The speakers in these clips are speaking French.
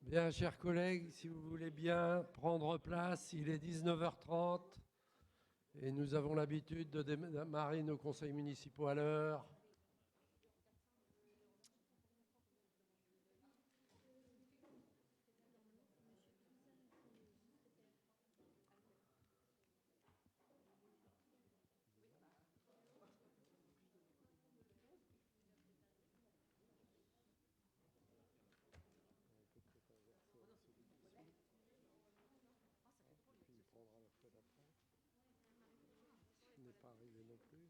Bien, chers collègues, si vous voulez bien prendre place, il est 19h30 et nous avons l'habitude de démarrer nos conseils municipaux à l'heure. Il n'est pas arrivé non plus.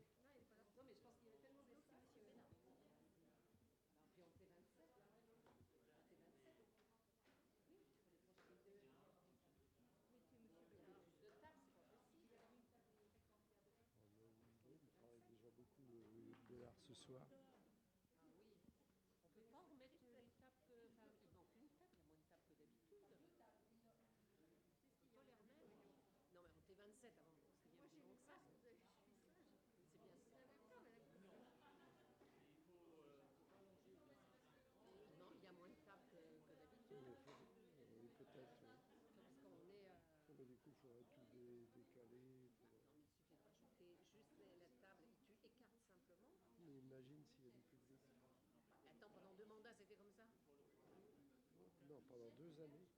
Non, mais je pense qu'il y avait tellement de monsieur Bénard. Puis on fait 27. On travaille déjà beaucoup de l'art ce soir. Ah oui. On peut pas remettre une table que. Enfin, il manque une table, il y a moins de tables que d'habitude. On peut pas les remettre. Non, mais on était 27 avant. C'est bien plus long que ça. Je suis sage. C'est bien ça. Non, il y a moins de tables que d'habitude. Oui, peut-être. Parce qu'on est. Mais du coup, il faudrait tout décaler. Non, mais il suffit de rajouter juste la table et tu écartes simplement. Mais imagine s'il y a du public. Attends, pendant 2 mandats, c'était comme ça? Non, pendant 2 années.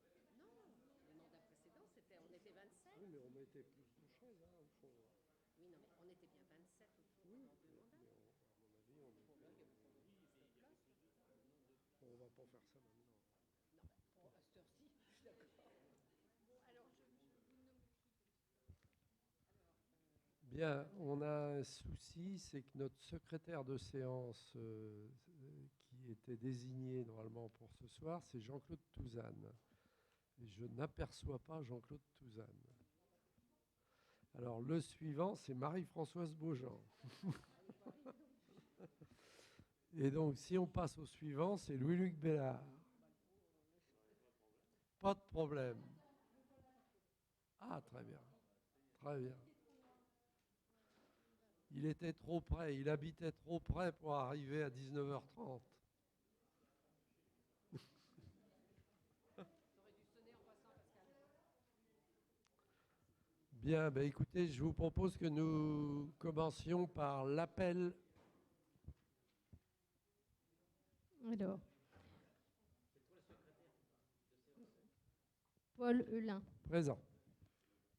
Non, le mandat précédent, on était 27. Oui, mais on mettait plus de chaises, au fond. Oui, non, mais on était bien 27 autour pendant 2 mandats. Mais à mon avis, on ne va pas faire ça maintenant. Non, bah, à cette heure-ci, je suis d'accord. Bon, alors, je vous nomme qui comme ça. Bien, on a un souci, c'est que notre secrétaire de séance qui était désigné normalement pour ce soir, c'est Jean-Claude Touzanne. Et je n'aperçois pas Jean-Claude Touzanne. Alors, le suivant, c'est Marie-Françoise Beaujean. Et donc, si on passe au suivant, c'est Louis-Luc Bellard. Pas de problème. Ah, très bien. Très bien. Il était trop près, il habitait trop près pour arriver à 19h30. Bien, ben écoutez, je vous propose que nous commencions par l'appel. Alors, Paul Heulin. Présent.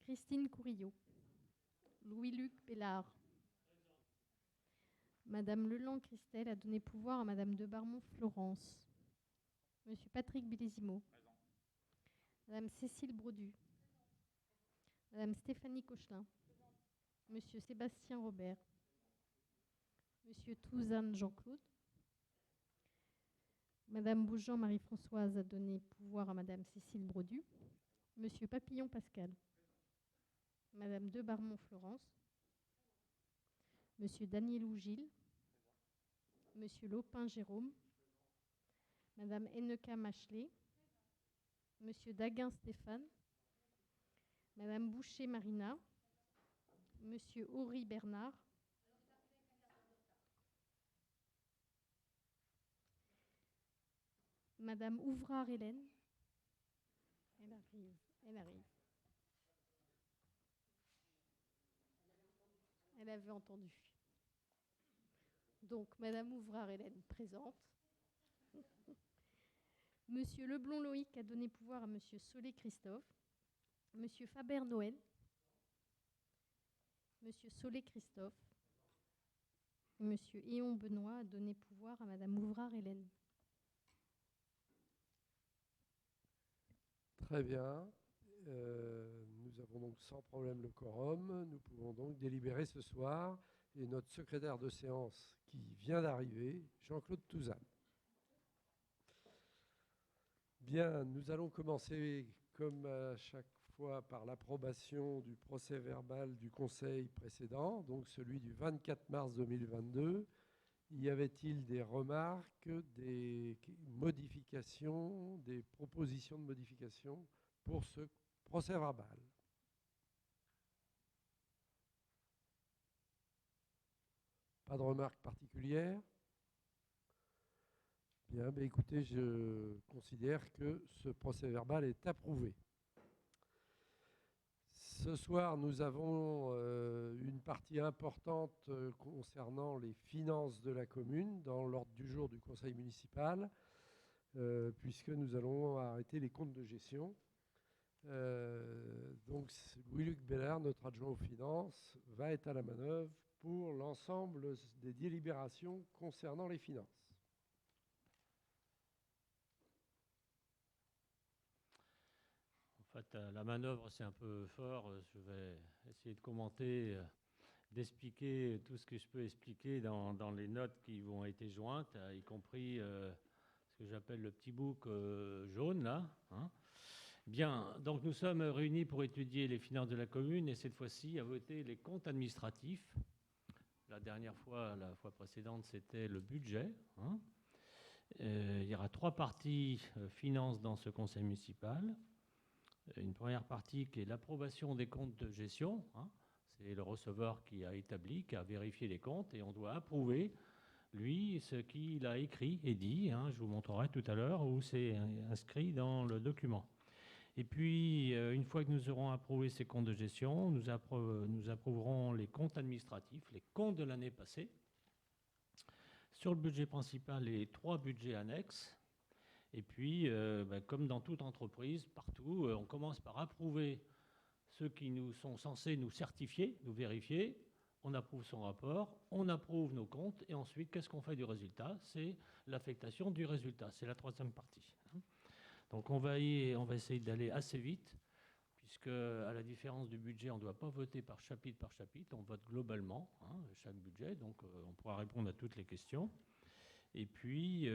Christine Courillo. Louis-Luc Bellard. Madame Leland-Christelle a donné pouvoir à Madame de Barmont-Florence. Monsieur Patrick Bélésimo. Présent. Madame Cécile Brodu. Madame Stéphanie Cochelin. Monsieur Sébastien Robert. Monsieur Touzanne Jean-Claude. Madame Beaujean Marie-Françoise a donné pouvoir à Madame Cécile Brodu. Monsieur Papillon Pascal. Madame de Barmont-Florence. Monsieur Danielou Gilles. Monsieur Lopin Jérôme. Madame Enneka Machelet. Monsieur Daguin Stéphane. Madame Boucher Marina. Monsieur Horry Bernard. Madame Ouvrard Hélène. Elle arrive. Elle avait entendu. Donc, Madame Ouvrard Hélène présente. Monsieur Leblond Loïc a donné pouvoir à Monsieur Solé Christophe. Monsieur Faber Noël. Monsieur Solé Christophe. Monsieur Éon Benoît a donné pouvoir à Madame Ouvrard Hélène. Très bien. Nous avons donc sans problème le quorum. Nous pouvons donc délibérer ce soir. Et notre secrétaire de séance qui vient d'arriver, Jean-Claude Touzanne. Bien, nous allons commencer comme à chaque fois par l'approbation du procès verbal du conseil précédent, donc celui du 24 mars 2022. Y avait-il des remarques, des modifications, des propositions de modification pour ce procès verbal? Pas de remarques particulières? Bien, ben écoutez, je considère que ce procès-verbal est approuvé. Ce soir, nous avons une partie importante concernant les finances de la commune dans l'ordre du jour du conseil municipal, puisque nous allons arrêter les comptes de gestion. Donc Louis-Luc Bellard, notre adjoint aux finances, va être à la manœuvre pour l'ensemble des délibérations concernant les finances. En fait, la manœuvre, c'est un peu fort. Je vais essayer de commenter, d'expliquer tout ce que je peux expliquer dans les notes qui vont être jointes, y compris ce que j'appelle le petit bouc jaune, là. Hein. Bien, donc nous sommes réunis pour étudier les finances de la commune et cette fois-ci à voter les comptes administratifs. La dernière fois, la fois précédente, c'était le budget. Hein. Il y aura 3 parties finances dans ce conseil municipal. Une première partie qui est l'approbation des comptes de gestion. Hein. C'est le receveur qui a établi, qui a vérifié les comptes et on doit approuver, lui, ce qu'il a écrit et dit. Hein. Je vous montrerai tout à l'heure où c'est inscrit dans le document. Et puis, une fois que nous aurons approuvé ces comptes de gestion, nous approuverons les comptes administratifs, les comptes de l'année passée. Sur le budget principal, les 3 budgets annexes. Et puis, comme dans toute entreprise, partout, on commence par approuver ceux qui nous sont censés nous certifier, nous vérifier. On approuve son rapport, on approuve nos comptes. Et ensuite, qu'est-ce qu'on fait du résultat? C'est l'affectation du résultat. C'est la 3e partie. Donc on va essayer d'aller assez vite, puisque à la différence du budget, on ne doit pas voter par chapitre, on vote globalement, hein, chaque budget, donc on pourra répondre à toutes les questions. Et puis,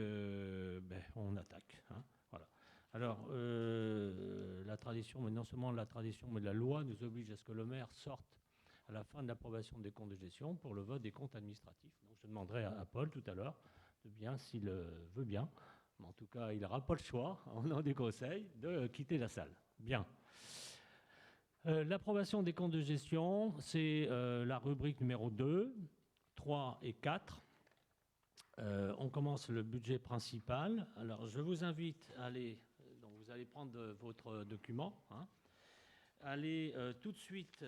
on attaque. Hein, voilà. Alors, la tradition, mais non seulement la tradition, mais la loi nous oblige à ce que le maire sorte à la fin de l'approbation des comptes de gestion pour le vote des comptes administratifs. Donc je demanderai à Paul tout à l'heure de bien, s'il veut bien, mais en tout cas, il n'aura pas le choix, en nom du conseil, de quitter la salle. Bien. L'approbation des comptes de gestion, c'est la rubrique numéro 2, 3 et 4. On commence le budget principal. Alors, je vous invite à aller, donc vous allez prendre votre document, hein, aller tout de suite,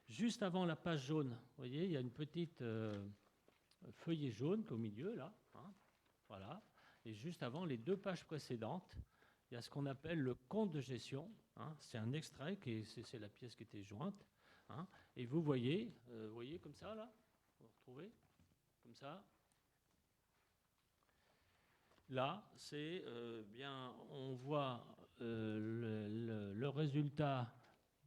juste avant la page jaune. Vous voyez, il y a une petite feuillet jaune au milieu, là. Hein, voilà. Et juste avant, les 2 pages précédentes, il y a ce qu'on appelle le compte de gestion. Hein, c'est un extrait, c'est la pièce qui était jointe. Hein, et vous voyez comme ça, là. Vous retrouvez comme ça. Là, c'est bien, on voit le résultat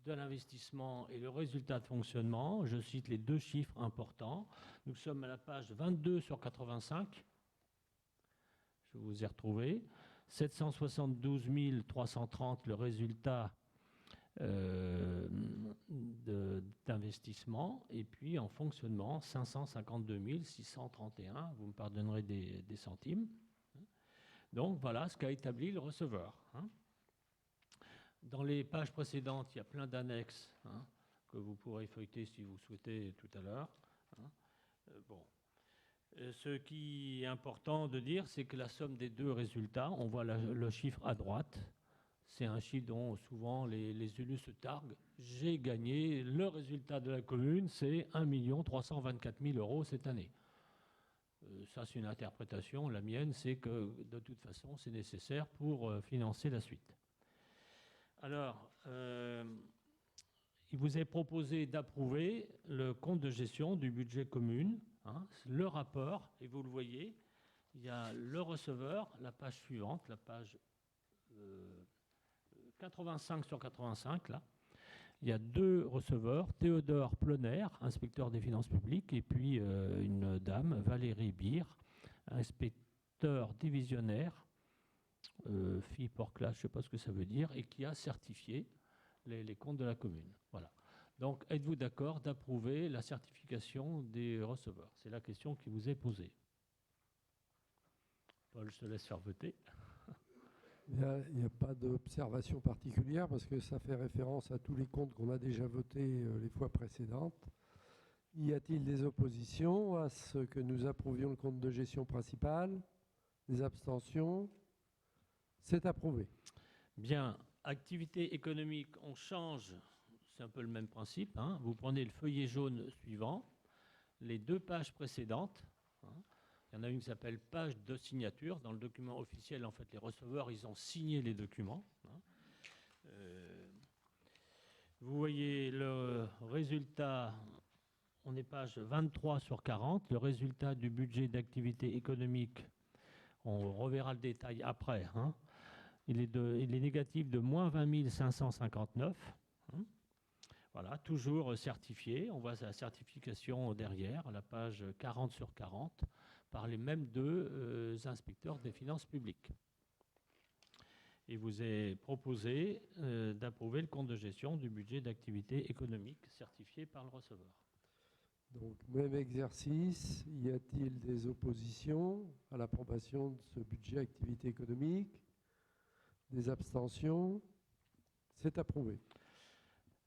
de l'investissement et le résultat de fonctionnement. Je cite les 2 chiffres importants. Nous sommes à la page 22 sur 85. Je vous ai retrouvé. 772 330, le résultat d'investissement, et puis en fonctionnement 552 631, vous me pardonnerez des centimes. Donc voilà ce qu'a établi le receveur. Hein. Dans les pages précédentes, il y a plein d'annexes, hein, que vous pourrez feuilleter si vous souhaitez tout à l'heure. Hein. Bon. Ce qui est important de dire, c'est que la somme des 2 résultats, on voit le chiffre à droite. C'est un chiffre dont souvent les élus se targuent. J'ai gagné, le résultat de la commune, c'est 1 324 000 € cette année. Ça, c'est une interprétation. La mienne, c'est que de toute façon, c'est nécessaire pour financer la suite. Alors, il vous est proposé d'approuver le compte de gestion du budget commune, hein, le rapport, et vous le voyez, il y a le receveur, la page suivante, la page 85 sur 85, là. Il y a 2 receveurs, Théodore Ploner, inspecteur des finances publiques, et puis une dame, Valérie Beer, inspecteur divisionnaire, fille pour classe, je ne sais pas ce que ça veut dire, et qui a certifié les comptes de la commune. Voilà. Donc, êtes-vous d'accord d'approuver la certification des receveurs? C'est la question qui vous est posée. Paul, je te laisse faire voter. Il n'y a pas d'observation particulière parce que ça fait référence à tous les comptes qu'on a déjà votés les fois précédentes. Y a-t-il des oppositions à ce que nous approuvions le compte de gestion principal? Des abstentions? C'est approuvé. Bien, activité économique, on change, c'est un peu le même principe, hein. Vous prenez le feuillet jaune suivant, les 2 pages précédentes, hein. Il y en a une qui s'appelle page de signature. Dans le document officiel, en fait, les receveurs, ils ont signé les documents, hein. Vous voyez le résultat, on est page 23 sur 40, le résultat du budget d'activité économique, on reverra le détail après, hein. Il est négatif de moins 20 559. Hein. Voilà, toujours certifié. On voit sa certification derrière, à la page 40 sur 40, par les mêmes 2 inspecteurs des finances publiques. Il vous est proposé d'approuver le compte de gestion du budget d'activité économique certifié par le receveur. Donc, même exercice. Y a-t-il des oppositions à l'approbation de ce budget activité économique? Des abstentions? C'est approuvé.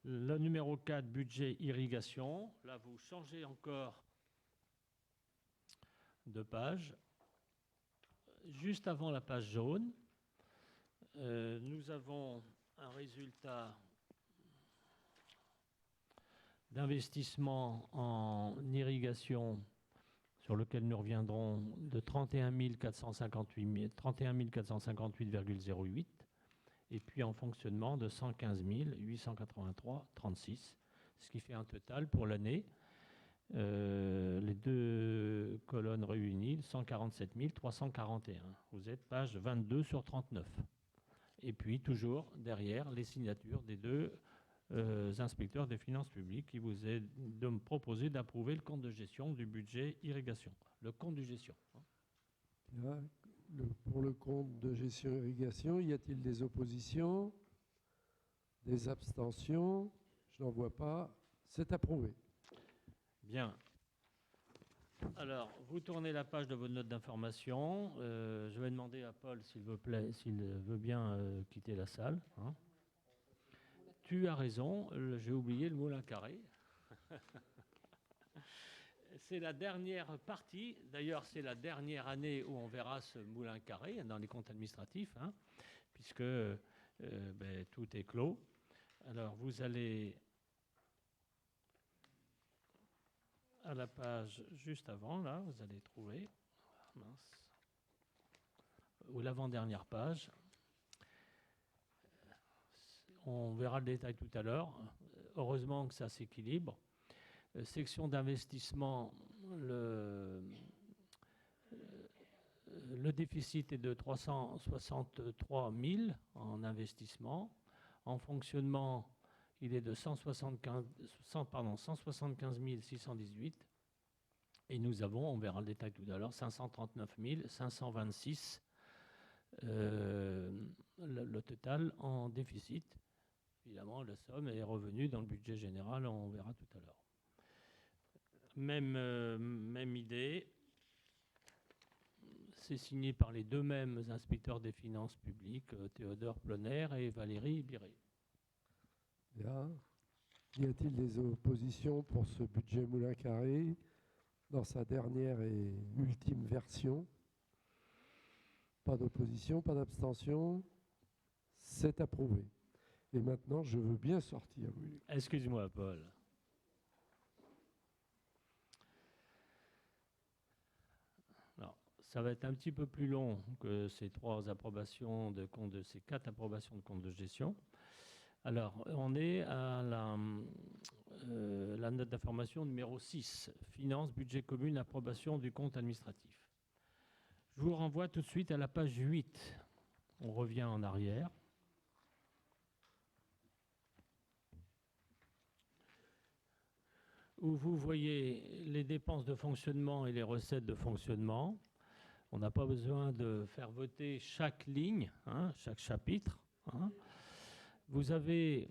Le numéro 4, budget irrigation. Là, vous changez encore de page. Juste avant la page jaune, nous avons un résultat d'investissement en irrigation sur lequel nous reviendrons de 31 458,08 et puis en fonctionnement de 115 883,36, ce qui fait un total pour l'année, les 2 colonnes réunies, 147 341. Vous êtes page 22 sur 39. Et puis toujours derrière les signatures des 2 inspecteurs des finances publiques qui vous est de me proposer d'approuver le compte de gestion du budget irrigation, le compte de gestion. Là, pour le compte de gestion irrigation, y a-t-il des oppositions? Des abstentions? Je n'en vois pas. C'est approuvé. Bien. Alors, vous tournez la page de votre note d'information. Je vais demander à Paul, s'il vous plaît, s'il veut bien quitter la salle, hein. Tu as raison, j'ai oublié le moulin carré. C'est la dernière partie. D'ailleurs, c'est la dernière année où on verra ce moulin carré dans les comptes administratifs, hein, puisque tout est clos. Alors, vous allez à la page juste avant, là, vous allez trouver, ou l'avant-dernière page. On verra le détail tout à l'heure. Heureusement que ça s'équilibre. Section d'investissement, le déficit est de 363 000 en investissement. En fonctionnement, il est de 175 618. Et nous avons, on verra le détail tout à l'heure, 539 526, le total en déficit. Évidemment, la somme est revenue dans le budget général, on verra tout à l'heure. Même idée. C'est signé par les 2 mêmes inspecteurs des finances publiques, Théodore Ploner et Valérie Biré. Bien. Y a-t-il des oppositions pour ce budget moulin carré dans sa dernière et ultime version? Pas d'opposition, pas d'abstention. C'est approuvé. Et maintenant, je veux bien sortir. Oui. Excuse-moi, Paul. Alors, ça va être un petit peu plus long que ces 3 approbations de compte de ces 4 approbations de compte de gestion. Alors, on est à la note d'information numéro 6, Finances, budget commune, approbation du compte administratif. Je vous renvoie tout de suite à la page 8. On revient en arrière. Où vous voyez les dépenses de fonctionnement et les recettes de fonctionnement. On n'a pas besoin de faire voter chaque ligne, hein, chaque chapitre, hein. Vous avez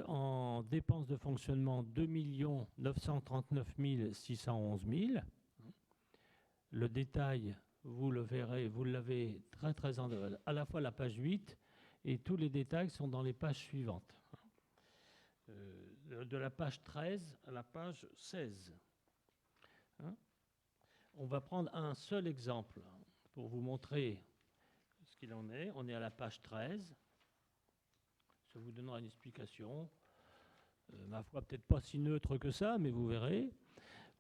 en dépenses de fonctionnement 2 939 611 000. Le détail, vous le verrez, vous l'avez très à la fois la page 8 et tous les détails sont dans les pages suivantes. de la page 13 à la page 16. Hein? On va prendre un seul exemple pour vous montrer ce qu'il en est. On est à la page 13. Ça vous donnera une explication. Ma foi, peut-être pas si neutre que ça, mais vous verrez.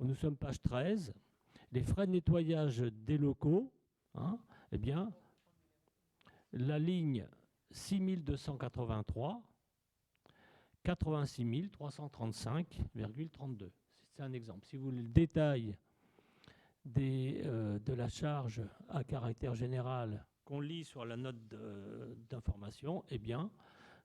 Nous sommes page 13. Les frais de nettoyage des locaux, hein, eh bien, la ligne 6283, 86 335,32. C'est un exemple. Si vous voulez le détail de la charge à caractère général qu'on lit sur la note d'information, eh bien,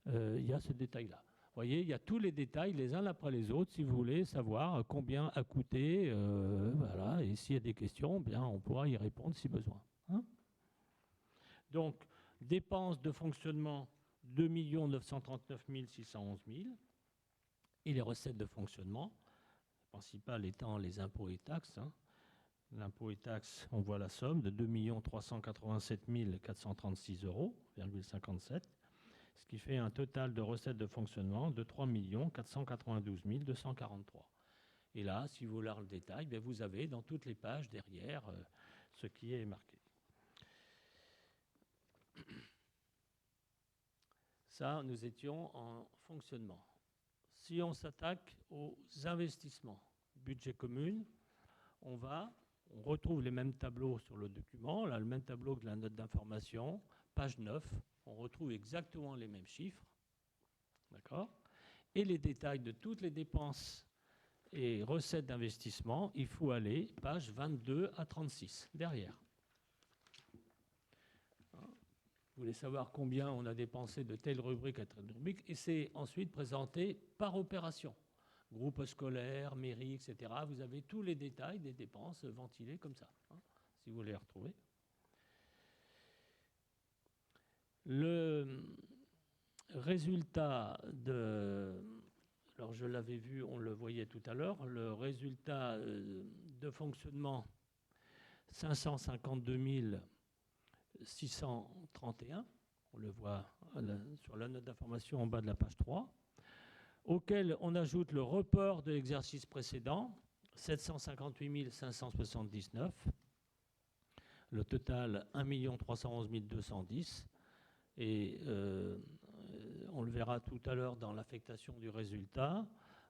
il y a ce détail-là. Vous voyez, il y a tous les détails les uns après les autres, si vous voulez savoir combien a coûté, voilà, et s'il y a des questions, bien, on pourra y répondre si besoin. Hein? Donc, dépenses de fonctionnement, 2 939 611 000, et les recettes de fonctionnement, principales étant les impôts et taxes. Hein. L'impôt et taxes, on voit la somme de 2 387 436,57 euros, ce qui fait un total de recettes de fonctionnement de 3 492 243. Et là, si vous voulez le détail, bien vous avez dans toutes les pages derrière ce qui est marqué. Ça, nous étions en fonctionnement. Si on s'attaque aux investissements, budget commun, on retrouve les mêmes tableaux sur le document, là, le même tableau que la note d'information, page 9, on retrouve exactement les mêmes chiffres, d'accord? Et les détails de toutes les dépenses et recettes d'investissement, il faut aller page 22 à 36, derrière. Vous voulez savoir combien on a dépensé de telle rubrique à telle rubrique, et c'est ensuite présenté par opération. Groupe scolaire, mairie, etc. Vous avez tous les détails des dépenses ventilées comme ça, hein, si vous voulez les retrouver. Le résultat alors je l'avais vu, on le voyait tout à l'heure, le résultat de fonctionnement 552 631, on le voit sur la note d'information en bas de la page 3, auquel on ajoute le report de l'exercice précédent, 758 579, le total 1 311 210, et on le verra tout à l'heure dans l'affectation du résultat.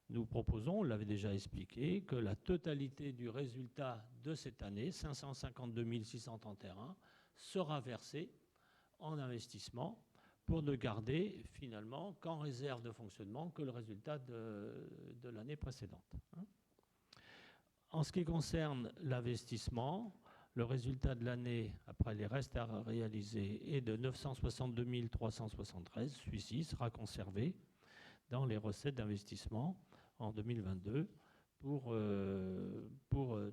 Nous proposons, on l'avait déjà expliqué, que la totalité du résultat de cette année, 552 631, sera versée en investissement pour ne garder finalement qu'en réserve de fonctionnement que le résultat de l'année précédente. En ce qui concerne l'investissement, le résultat de l'année après les restes à réaliser est de 962 373. Celui-ci sera conservé dans les recettes d'investissement en 2022 pour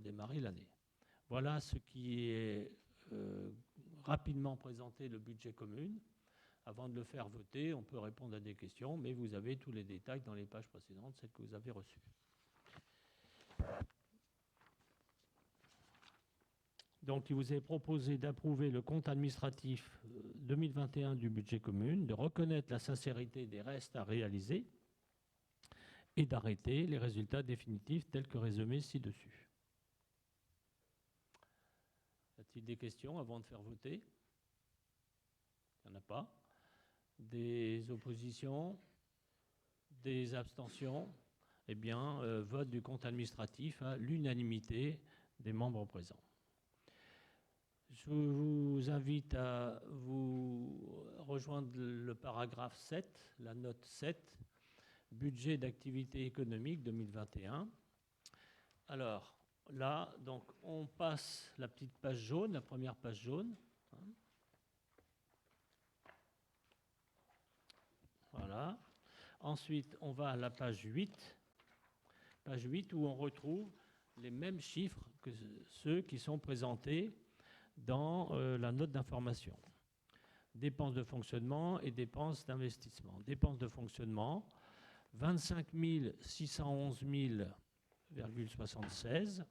démarrer l'année. Voilà ce qui est rapidement présenté le budget commun. Avant de le faire voter, on peut répondre à des questions, mais vous avez tous les détails dans les pages précédentes, celles que vous avez reçues. Donc, il vous est proposé d'approuver le compte administratif 2021 du budget commun, de reconnaître la sincérité des restes à réaliser et d'arrêter les résultats définitifs tels que résumés ci-dessus. Y a-t-il des questions avant de faire voter? Il n'y en a pas. Des oppositions? Des abstentions? Eh bien, vote du compte administratif à l'unanimité des membres présents. Je vous invite à vous rejoindre le paragraphe 7, la note 7, budget d'activité économique 2021. Alors, là, donc, on passe la petite page jaune, la première page jaune. Voilà. Ensuite, on va à la page 8 où on retrouve les mêmes chiffres que ceux qui sont présentés dans la note d'information. Dépenses de fonctionnement et dépenses d'investissement. Dépenses de fonctionnement, 25 611 000,76.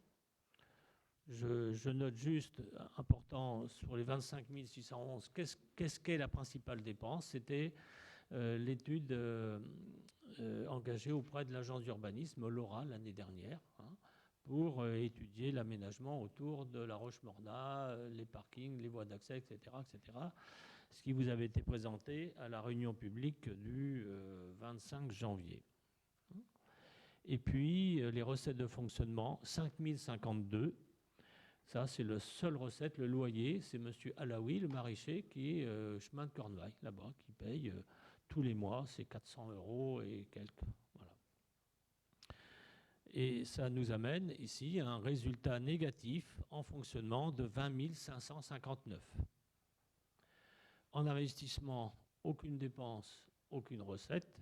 Je note juste, important, sur les 25 611, qu'est-ce qu'est la principale dépense? C'était l'étude engagé auprès de l'agence d'urbanisme, l'ORA, l'année dernière, hein, pour étudier l'aménagement autour de la Roche-Morna, les parkings, les voies d'accès, etc., etc., ce qui vous avait été présenté à la réunion publique du 25 janvier. Et puis, les recettes de fonctionnement, 5052. Ça, c'est le seul recette, le loyer. C'est M. Alaoui, le maraîcher, qui est chemin de Cornouailles, là-bas, qui paye tous les mois, c'est 400 € et quelques. Voilà. Et ça nous amène ici à un résultat négatif en fonctionnement de 20 559. En investissement, aucune dépense, aucune recette.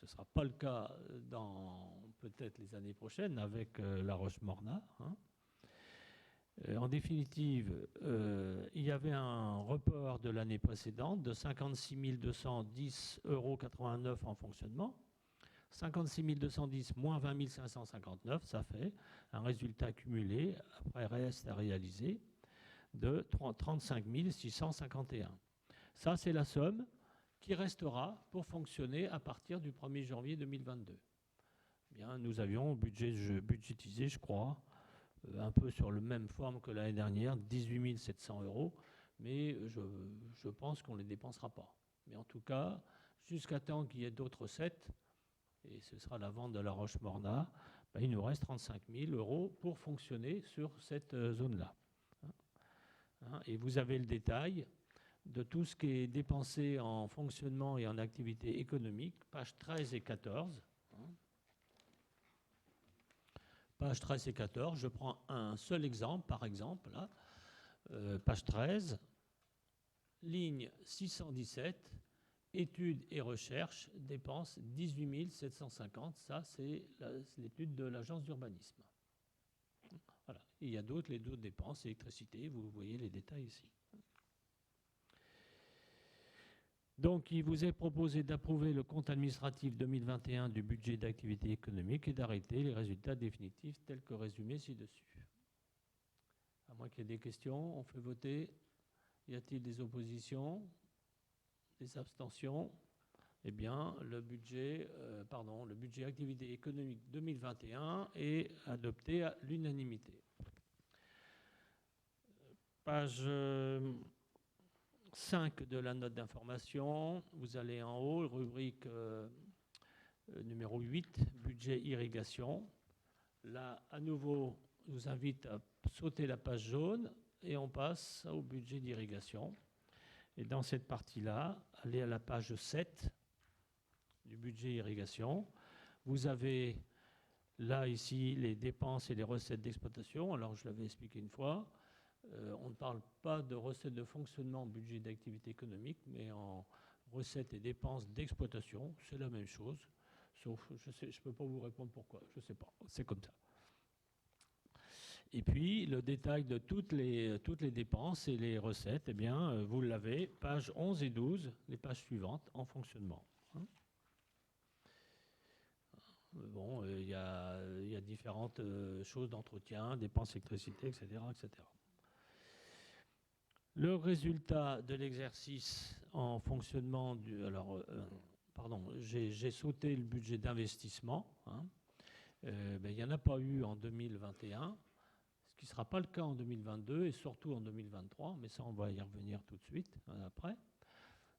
Ce ne sera pas le cas dans peut-être les années prochaines avec la Roche-Morna. Hein. En définitive, il y avait un report de l'année précédente de 56 210,89 € en fonctionnement. 56 210 moins 20 559, ça fait un résultat cumulé, après reste à réaliser, de 35 651. Ça, c'est la somme qui restera pour fonctionner à partir du 1er janvier 2022. Bien, nous avions budgétisé, je crois, un peu sur la même forme que l'année dernière, 18 700 €, mais je pense qu'on ne les dépensera pas. Mais en tout cas, jusqu'à temps qu'il y ait d'autres recettes, et ce sera la vente de la Roche-Morna, ben, il nous reste 35 000 € pour fonctionner sur cette zone-là. Et vous avez le détail de tout ce qui est dépensé en fonctionnement et en activité économique, pages 13 et 14. Page 13 et 14, je prends un seul exemple, par exemple, là, page 13, ligne 617, études et recherches, dépenses 18 750, ça c'est l'étude de l'agence d'urbanisme. Voilà. Il y a les d'autres dépenses, électricité, vous voyez les détails ici. Donc, il vous est proposé d'approuver le compte administratif 2021 du budget d'activité économique et d'arrêter les résultats définitifs tels que résumés ci-dessus. À moins qu'il y ait des questions, on fait voter. Y a-t-il des oppositions? Des abstentions? Eh bien, le budget activité économique 2021 est adopté à l'unanimité. Page 5 de la note d'information, vous allez en haut, rubrique numéro 8, budget irrigation. Là, à nouveau, je vous invite à sauter la page jaune et on passe au budget d'irrigation. Et dans cette partie-là, allez à la page 7 du budget irrigation. Vous avez là, ici, les dépenses et les recettes d'exploitation. Alors, je l'avais expliqué une fois. On ne parle pas de recettes de fonctionnement, budget d'activité économique, mais en recettes et dépenses d'exploitation, c'est la même chose. Sauf, je ne peux pas vous répondre pourquoi, je ne sais pas, c'est comme ça. Et puis, le détail de toutes les dépenses et les recettes, eh bien, vous l'avez, pages 11 et 12, les pages suivantes, en fonctionnement. Bon, il y a différentes choses d'entretien, dépenses électricité, etc., etc. Le résultat de l'exercice en fonctionnement j'ai sauté le budget d'investissement. Il n'y en a pas eu en 2021, ce qui ne sera pas le cas en 2022 et surtout en 2023, mais ça on va y revenir tout de suite après.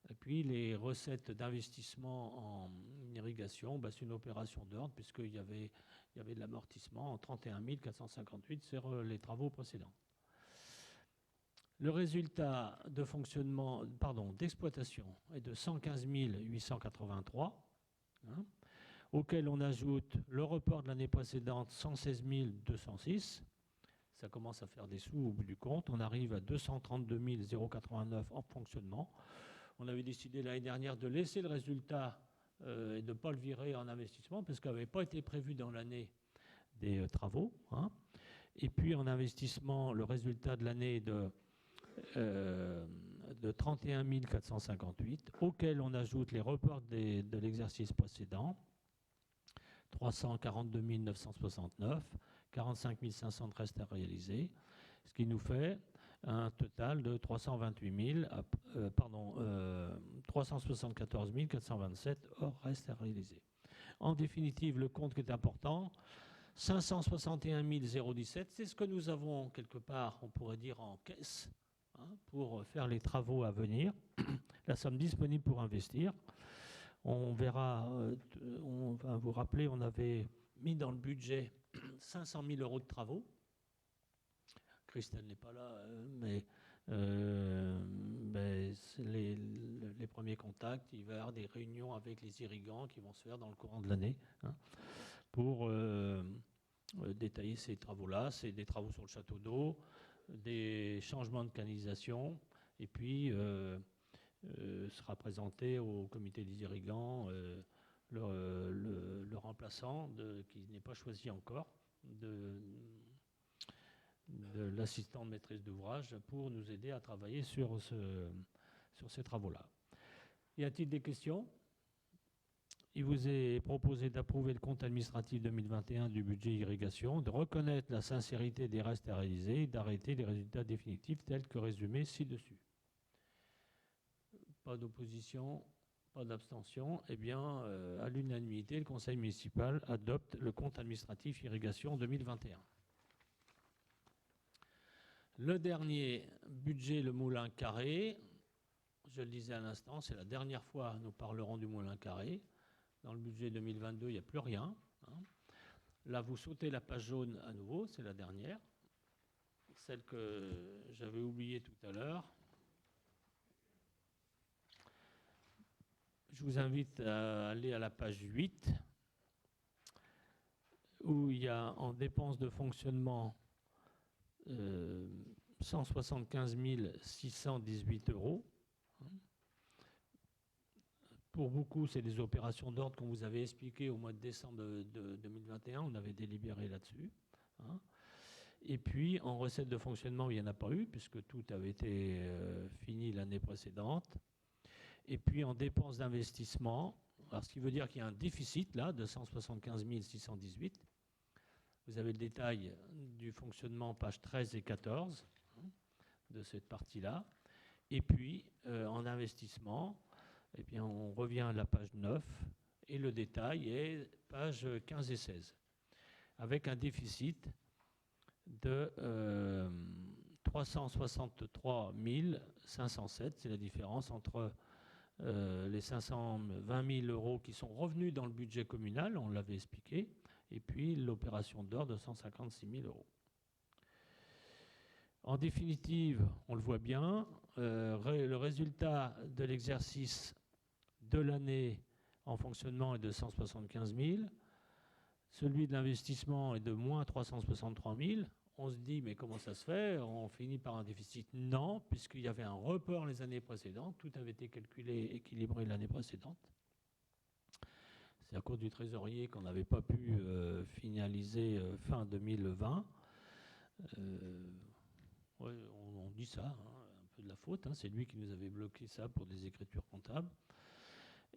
Et puis les recettes d'investissement en irrigation, c'est une opération d'ordre puisqu'il y avait de l'amortissement en 31 458 sur les travaux précédents. Le résultat de fonctionnement, d'exploitation est de 115 883, auquel on ajoute le report de l'année précédente, 116 206. Ça commence à faire des sous au bout du compte. On arrive à 232 089 en fonctionnement. On avait décidé l'année dernière de laisser le résultat et de ne pas le virer en investissement parce qu'il n'avait pas été prévu dans l'année des travaux. Et puis en investissement, le résultat de l'année est de 31 458, auquel on ajoute les reports de l'exercice précédent, 342 969, 45 500 de reste à réaliser, ce qui nous fait un total de 374 427 hors reste à réaliser. En définitive, le compte qui est important, 561 017, c'est ce que nous avons quelque part, on pourrait dire, en caisse, hein, pour faire les travaux à venir. La somme disponible pour investir. On verra, on va vous rappeler, on avait mis dans le budget 500 000 euros de travaux. Christelle n'est pas là, mais les premiers contacts, il va y avoir des réunions avec les irrigants qui vont se faire dans le courant de l'année, hein, pour détailler ces travaux-là. C'est des travaux sur le château d'eau, des changements de canalisation, et puis sera présenté au comité des irrigants le remplaçant qui n'est pas choisi encore de l'assistant de maîtrise d'ouvrage pour nous aider à travailler sur ces travaux-là. Y a-t-il des questions? Il vous est proposé d'approuver le compte administratif 2021 du budget irrigation, de reconnaître la sincérité des restes à réaliser et d'arrêter les résultats définitifs tels que résumés ci-dessus. Pas d'opposition, pas d'abstention. Eh bien, à l'unanimité, le conseil municipal adopte le compte administratif irrigation 2021. Le dernier budget, le Moulin Carré, je le disais à l'instant, c'est la dernière fois que nous parlerons du Moulin Carré. Dans le budget 2022, il n'y a plus rien, hein. Là, vous sautez la page jaune à nouveau, c'est la dernière. Celle que j'avais oubliée tout à l'heure. Je vous invite à aller à la page 8, où il y a en dépenses de fonctionnement 175 618 euros. Pour beaucoup, c'est des opérations d'ordre qu'on vous avait expliquées au mois de décembre de 2021. On avait délibéré là-dessus, hein. Et puis, en recettes de fonctionnement, il n'y en a pas eu, puisque tout avait été fini l'année précédente. Et puis, en dépenses d'investissement, alors ce qui veut dire qu'il y a un déficit, là, de 175 618. Vous avez le détail du fonctionnement, pages 13 et 14, hein, de cette partie-là. Et puis, en investissement, eh bien, on revient à la page 9, et le détail est pages 15 et 16, avec un déficit de 363 507. C'est la différence entre les 520 000 euros qui sont revenus dans le budget communal, on l'avait expliqué, et puis l'opération d'or de 156 000 euros. En définitive, on le voit bien, le résultat de l'exercice de l'année en fonctionnement est de 175 000, celui de l'investissement est de moins 363 000. On se dit, mais comment ça se fait? On finit par un déficit? Non, puisqu'il y avait un report les années précédentes. Tout avait été calculé, équilibré l'année précédente. C'est à cause du trésorier qu'on n'avait pas pu finaliser fin 2020. Ouais, on dit ça, hein, un peu de la faute. Hein, c'est lui qui nous avait bloqué ça pour des écritures comptables.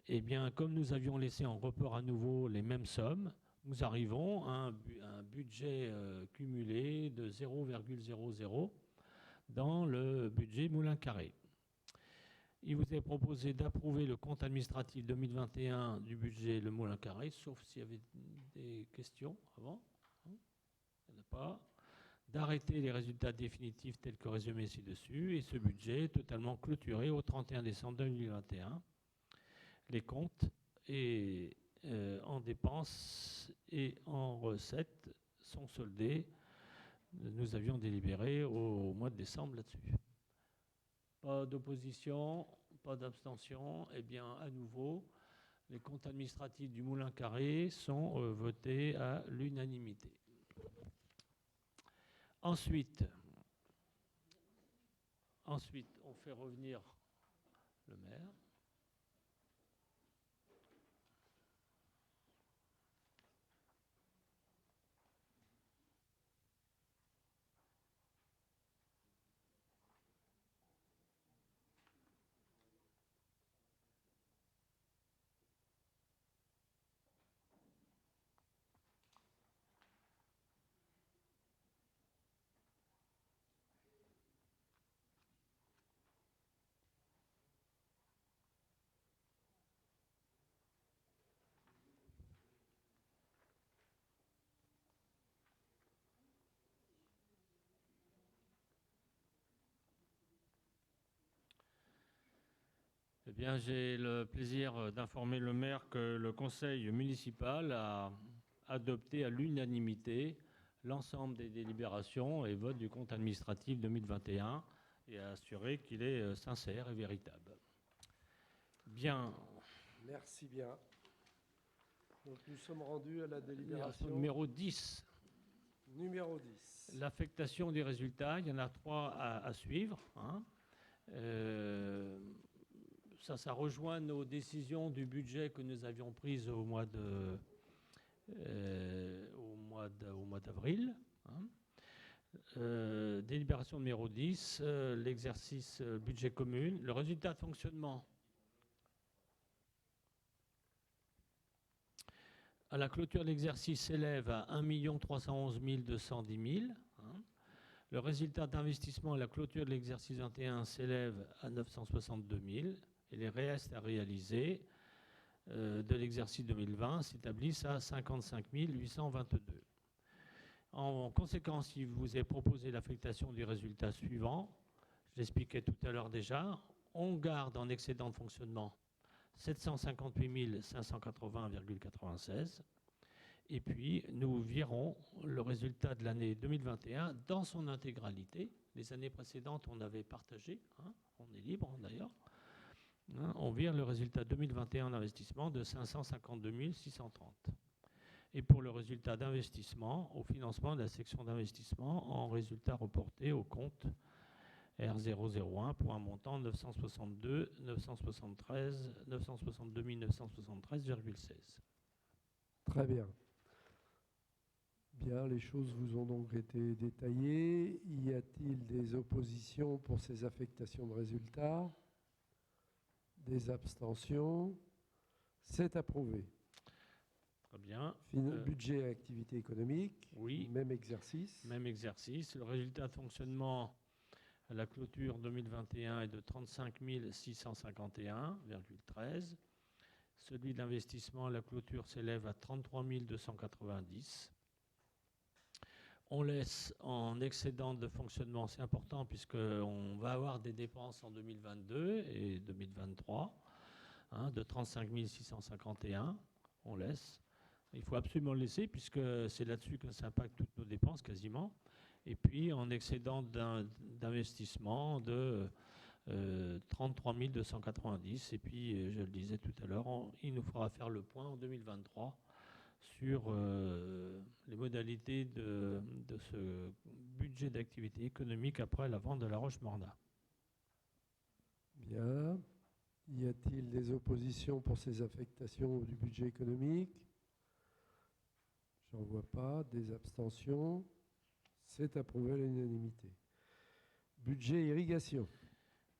Eh bien, comme nous avions laissé en report à nouveau les mêmes sommes, nous arrivons à un budget cumulé de 0,00 dans le budget Moulin Carré. Il vous est proposé d'approuver le compte administratif 2021 du budget Le Moulin Carré, sauf s'il y avait des questions avant. Il n'y en a pas. D'arrêter les résultats définitifs tels que résumés ci-dessus, et ce budget est totalement clôturé au 31 décembre 2021. Les comptes et en dépenses et en recettes sont soldés. Nous avions délibéré au mois de décembre là-dessus. Pas d'opposition, pas d'abstention. Eh bien, à nouveau, les comptes administratifs du Moulin Carré sont votés à l'unanimité. Ensuite, on fait revenir le maire. bien, j'ai le plaisir d'informer le maire que le conseil municipal a adopté à l'unanimité l'ensemble des délibérations et votes du compte administratif 2021 et a assuré qu'il est sincère et véritable. Bien. Merci bien. Donc nous sommes rendus à la Délibération délibération numéro 10. numéro 10. L'affectation des résultats, il y en a 3 à suivre. Hein. Ça rejoint nos décisions du budget que nous avions prises au mois d'avril. Hein. Délibération numéro 10, l'exercice budget commun. Le résultat de fonctionnement à la clôture de l'exercice s'élève à 1 311 210 000. Hein. Le résultat d'investissement à la clôture de l'exercice 21 s'élève à 962 000. Et les restes à réaliser de l'exercice 2020 s'établissent à 55 822. En conséquence, il vous est proposé l'affectation du résultat suivant. Je l'expliquais tout à l'heure déjà. On garde en excédent de fonctionnement 758 580,96. Et puis, nous virons le résultat de l'année 2021 dans son intégralité. Les années précédentes, on avait partagé. Hein, on est libre d'ailleurs. Hein, on vire le résultat 2021 en investissement de 552 630. Et pour le résultat d'investissement, au financement de la section d'investissement en résultat reporté au compte R001 pour un montant de 962 973,16. Très bien. Bien, les choses vous ont donc été détaillées. Y a-t-il des oppositions pour ces affectations de résultats? Des abstentions? C'est approuvé. Très bien. Budget et activité économique. Oui. Même exercice. Même exercice. Le résultat de fonctionnement à la clôture 2021 est de 35 651,13. Celui d'investissement à la clôture s'élève à 33 290. On laisse en excédent de fonctionnement, c'est important puisqu'on va avoir des dépenses en 2022 et 2023 hein, de 35 651. On laisse. Il faut absolument le laisser puisque c'est là-dessus que ça impacte toutes nos dépenses quasiment. Et puis en excédent d'investissement de 33 290. Et puis, je le disais tout à l'heure, il nous faudra faire le point en 2023 sur les modalités de ce budget d'activité économique après la vente de la Roche-Morna. Bien. Y a-t-il des oppositions pour ces affectations du budget économique? J'en vois pas. Des abstentions? C'est approuvé à l'unanimité. Budget irrigation.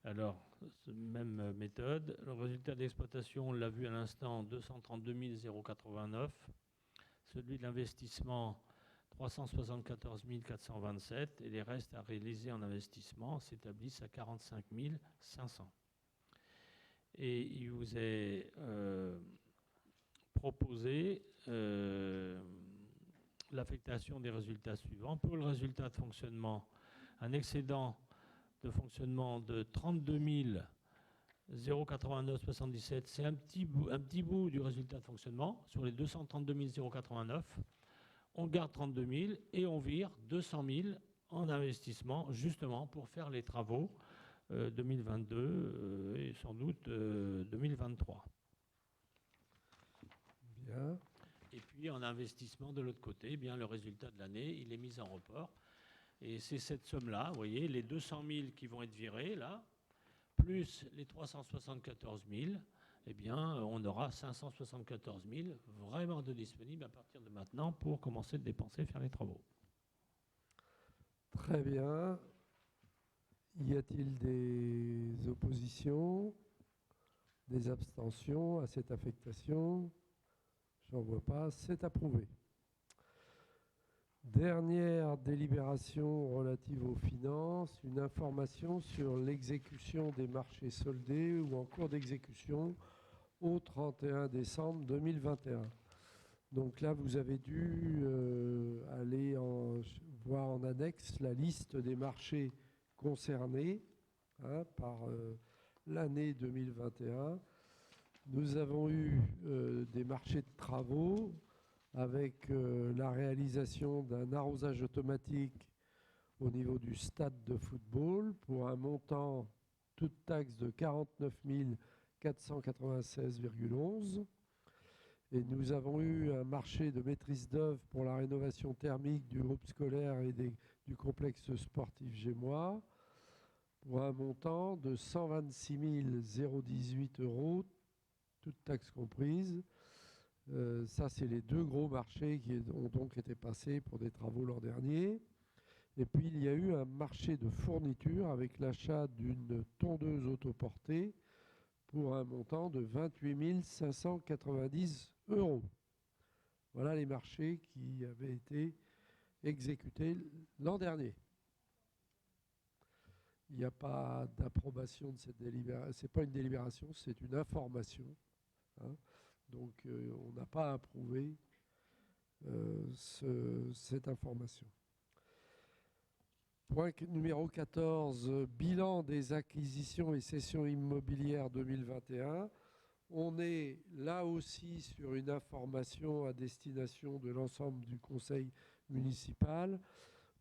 Alors, même méthode. Le résultat d'exploitation, on l'a vu à l'instant, 232 089. Celui de l'investissement, 374 427. Et les restes à réaliser en investissement s'établissent à 45 500. Et il vous est proposé l'affectation des résultats suivants. Pour le résultat de fonctionnement, un excédent de fonctionnement de 32 089,77, c'est un petit bout du résultat de fonctionnement. Sur les 232 089, on garde 32 000 et on vire 200 000 en investissement, justement pour faire les travaux 2022 et sans doute 2023. Bien. Et puis en investissement de l'autre côté, eh bien, le résultat de l'année, il est mis en report. Et c'est cette somme-là, vous voyez, les 200 000 qui vont être virés, là, plus les 374 000, eh bien, on aura 574 000 vraiment de disponibles à partir de maintenant pour commencer de dépenser, faire les travaux. Très bien. Y a-t-il des oppositions, des abstentions à cette affectation? J'en vois pas. C'est approuvé. Dernière délibération relative aux finances, une information sur l'exécution des marchés soldés ou en cours d'exécution au 31 décembre 2021. Donc là, vous avez dû aller voir en annexe la liste des marchés concernés hein, par l'année 2021. Nous avons eu des marchés de travaux avec la réalisation d'un arrosage automatique au niveau du stade de football pour un montant, toute taxe, de 49 496,11. Et nous avons eu un marché de maîtrise d'œuvre pour la rénovation thermique du groupe scolaire et du complexe sportif gémois pour un montant de 126 018 euros, toutes taxes comprises. Ça, c'est les deux gros marchés qui ont donc été passés pour des travaux l'an dernier. Et puis, il y a eu un marché de fourniture avec l'achat d'une tondeuse autoportée pour un montant de 28 590 euros. Voilà les marchés qui avaient été exécutés l'an dernier. Il n'y a pas d'approbation de cette délibération. Ce n'est pas une délibération, c'est une information. Hein. Donc, on n'a pas approuvé cette information. Point numéro 14, bilan des acquisitions et cessions immobilières 2021. On est là aussi sur une information à destination de l'ensemble du conseil municipal.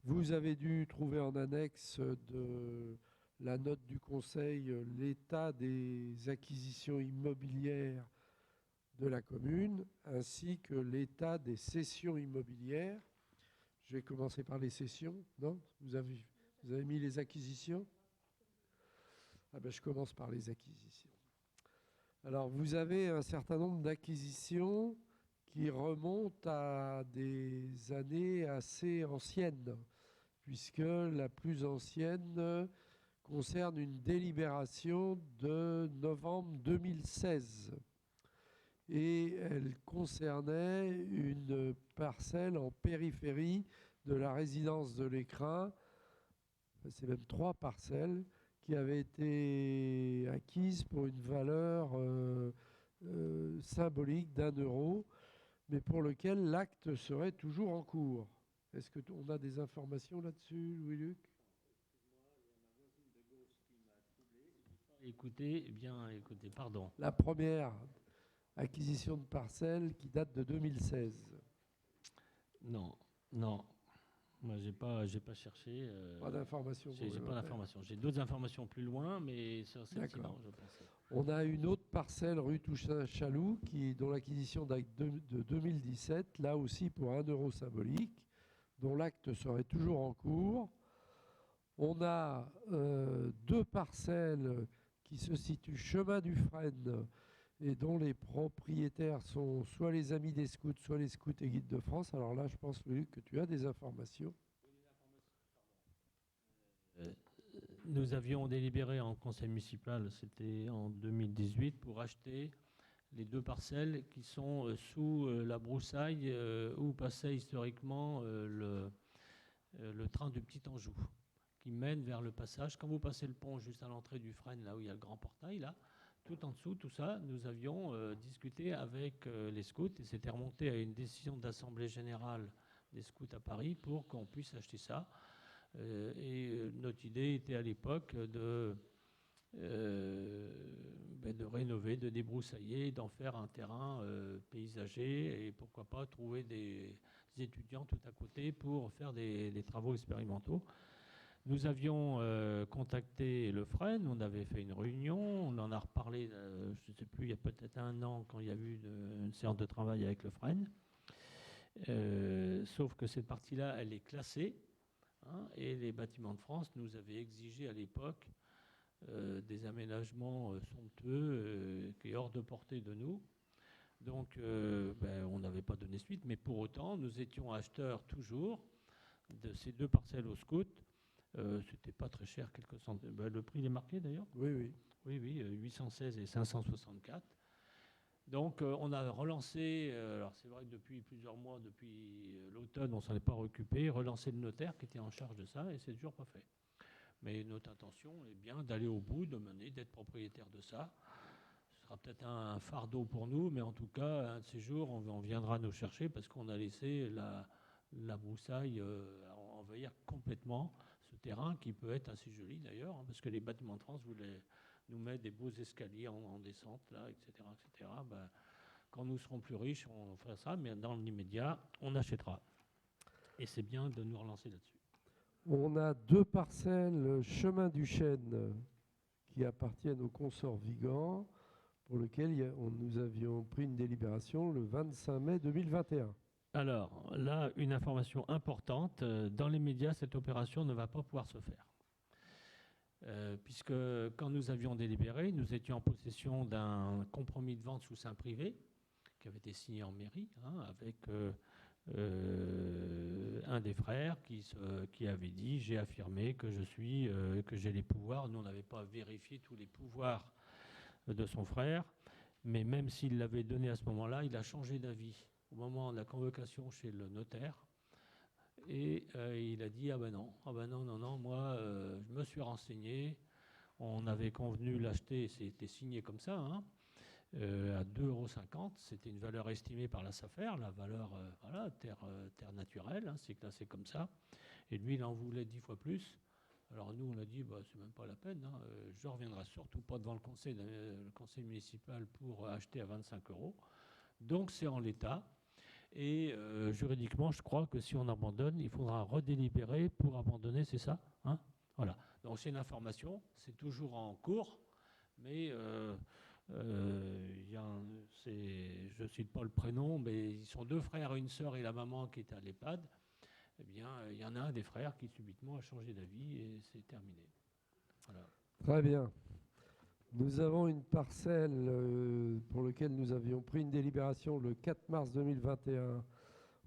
Vous avez dû trouver en annexe de la note du conseil l'état des acquisitions immobilières de la commune ainsi que l'état des cessions immobilières. Je vais commencer par les cessions. Non ? Vous avez mis les acquisitions ? Ah ben, je commence par les acquisitions. Alors, vous avez un certain nombre d'acquisitions qui remontent à des années assez anciennes, puisque la plus ancienne concerne une délibération de novembre 2016. Et elle concernait une parcelle en périphérie de la résidence de l'Écrin. C'est même 3 parcelles qui avaient été acquises pour une valeur symbolique d'1 euro, mais pour lequel l'acte serait toujours en cours. Est-ce qu'on a des informations là-dessus, Louis-Luc ? Écoutez, pardon. La première acquisition de parcelles qui date de 2016. Non. Moi, j'ai pas cherché. Pas d'informations. J'ai pas d'informations. J'ai d'autres informations plus loin, mais sur celle-ci, non, je pensais. On a une autre parcelle rue Toussaint-Chaloux dont l'acquisition date de 2017, là aussi pour 1 euro symbolique, dont l'acte serait toujours en cours. On a 2 parcelles qui se situent chemin du Frêne et dont les propriétaires sont soit les amis des scouts, soit les scouts et guides de France. Alors là, je pense, Luc, que tu as des informations. Nous avions délibéré en conseil municipal, c'était en 2018, pour acheter les 2 parcelles qui sont sous la broussaille où passait historiquement le train du Petit Anjou, qui mène vers le passage. Quand vous passez le pont juste à l'entrée du Frêne, là où il y a le grand portail, là, tout en dessous, tout ça, nous avions discuté avec les scouts et c'était remonté à une décision d'assemblée générale des scouts à Paris pour qu'on puisse acheter ça. Et notre idée était à l'époque de rénover, de débroussailler, d'en faire un terrain paysager et pourquoi pas trouver des étudiants tout à côté pour faire des travaux expérimentaux. Nous avions contacté le Frêne, on avait fait une réunion, on en a reparlé, je ne sais plus, il y a peut-être 1 an quand il y a eu une séance de travail avec le Frêne. Sauf que cette partie-là, elle est classée, hein, et les Bâtiments de France nous avaient exigé à l'époque des aménagements somptueux qui est hors de portée de nous. Donc, on n'avait pas donné suite, mais pour autant, nous étions acheteurs toujours de ces 2 parcelles au scout. C'était pas très cher, quelques centaines. Le prix est marqué d'ailleurs ? Oui. 816 et 564. Donc on a relancé, alors c'est vrai que depuis plusieurs mois, depuis l'automne, on ne s'en est pas occupé, relancé le notaire qui était en charge de ça et c'est toujours pas fait. Mais notre intention est bien d'aller au bout, de mener, d'être propriétaire de ça. Ce sera peut-être un fardeau pour nous, mais en tout cas, un de ces jours, on viendra nous chercher parce qu'on a laissé la broussaille envahir complètement ce terrain qui peut être assez joli d'ailleurs, hein, parce que les Bâtiments de France nous met des beaux escaliers en descente, là, etc. etc. Ben, quand nous serons plus riches, on fera ça, mais dans l'immédiat, on achètera. Et c'est bien de nous relancer là-dessus. On a 2 parcelles chemin du Chêne qui appartiennent au consort Vigan, pour lequel nous avions pris une délibération le 25 mai 2021. Alors, là, une information importante. Dans les médias, cette opération ne va pas pouvoir se faire. Puisque quand nous avions délibéré, nous étions en possession d'un compromis de vente sous seing privé qui avait été signé en mairie, avec un des frères qui avait dit « j'ai affirmé que que j'ai les pouvoirs ». Nous, on n'avait pas vérifié tous les pouvoirs de son frère, mais même s'il l'avait donné à ce moment-là, il a changé d'avis au moment de la convocation chez le notaire. Et il a dit « ah ben non, non, moi je me suis renseigné, on avait convenu l'acheter, c'était signé comme ça, à 2,50 €, c'était une valeur estimée par la SAFER, la valeur voilà, terre naturelle, c'est classé comme ça, et lui il en voulait 10 fois plus. Alors nous on a dit bah, c'est même pas la peine, je ne reviendrai surtout pas devant le conseil municipal pour acheter à 25 €, donc c'est en l'état. Et juridiquement, je crois que si on abandonne, il faudra redélibérer pour abandonner, c'est ça, Voilà. Donc c'est une information, c'est toujours en cours, mais je ne cite pas le prénom, mais ils sont 2 frères, une sœur et la maman qui est à l'EHPAD. Eh bien, il y en a un des frères qui subitement a changé d'avis et c'est terminé. Voilà. Très bien. Nous avons une parcelle pour laquelle nous avions pris une délibération le 4 mars 2021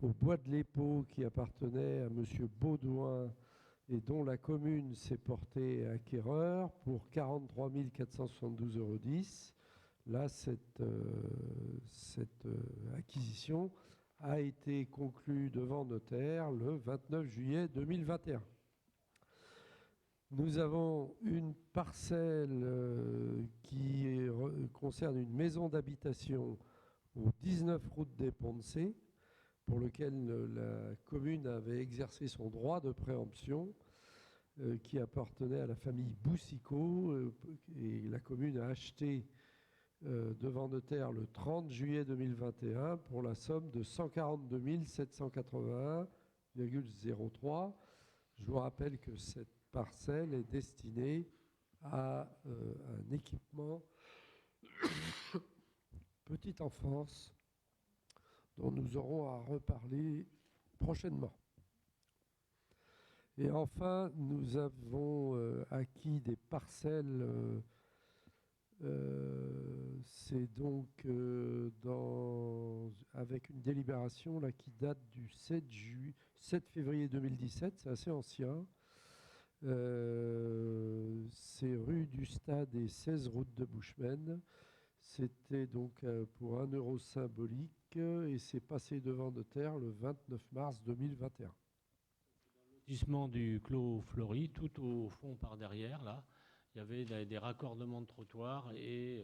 au Bois de l'Épau qui appartenait à M. Baudouin et dont la commune s'est portée acquéreur pour 43 472,10 €. Là, cette acquisition a été conclue devant notaire le 29 juillet 2021. Nous avons une parcelle qui concerne une maison d'habitation au 19 route des Ponts-de-Cé, pour lequel la commune avait exercé son droit de préemption, qui appartenait à la famille Boussicot, et la commune a acheté devant notaire le 30 juillet 2021 pour la somme de 142 781,03 €. Je vous rappelle que cette parcelle est destinée à un équipement petite enfance dont nous aurons à reparler prochainement. Et enfin, nous avons acquis des parcelles, c'est donc avec une délibération là, qui date du 7 février 2017, c'est assez ancien. C'est rue du Stade et 16 route de Buchmen. C'était donc pour 1 € symbolique et c'est passé devant notaire le 29 mars 2021. Lotissement du Clos Fleury, tout au fond par derrière, là, il y avait des raccordements de trottoirs et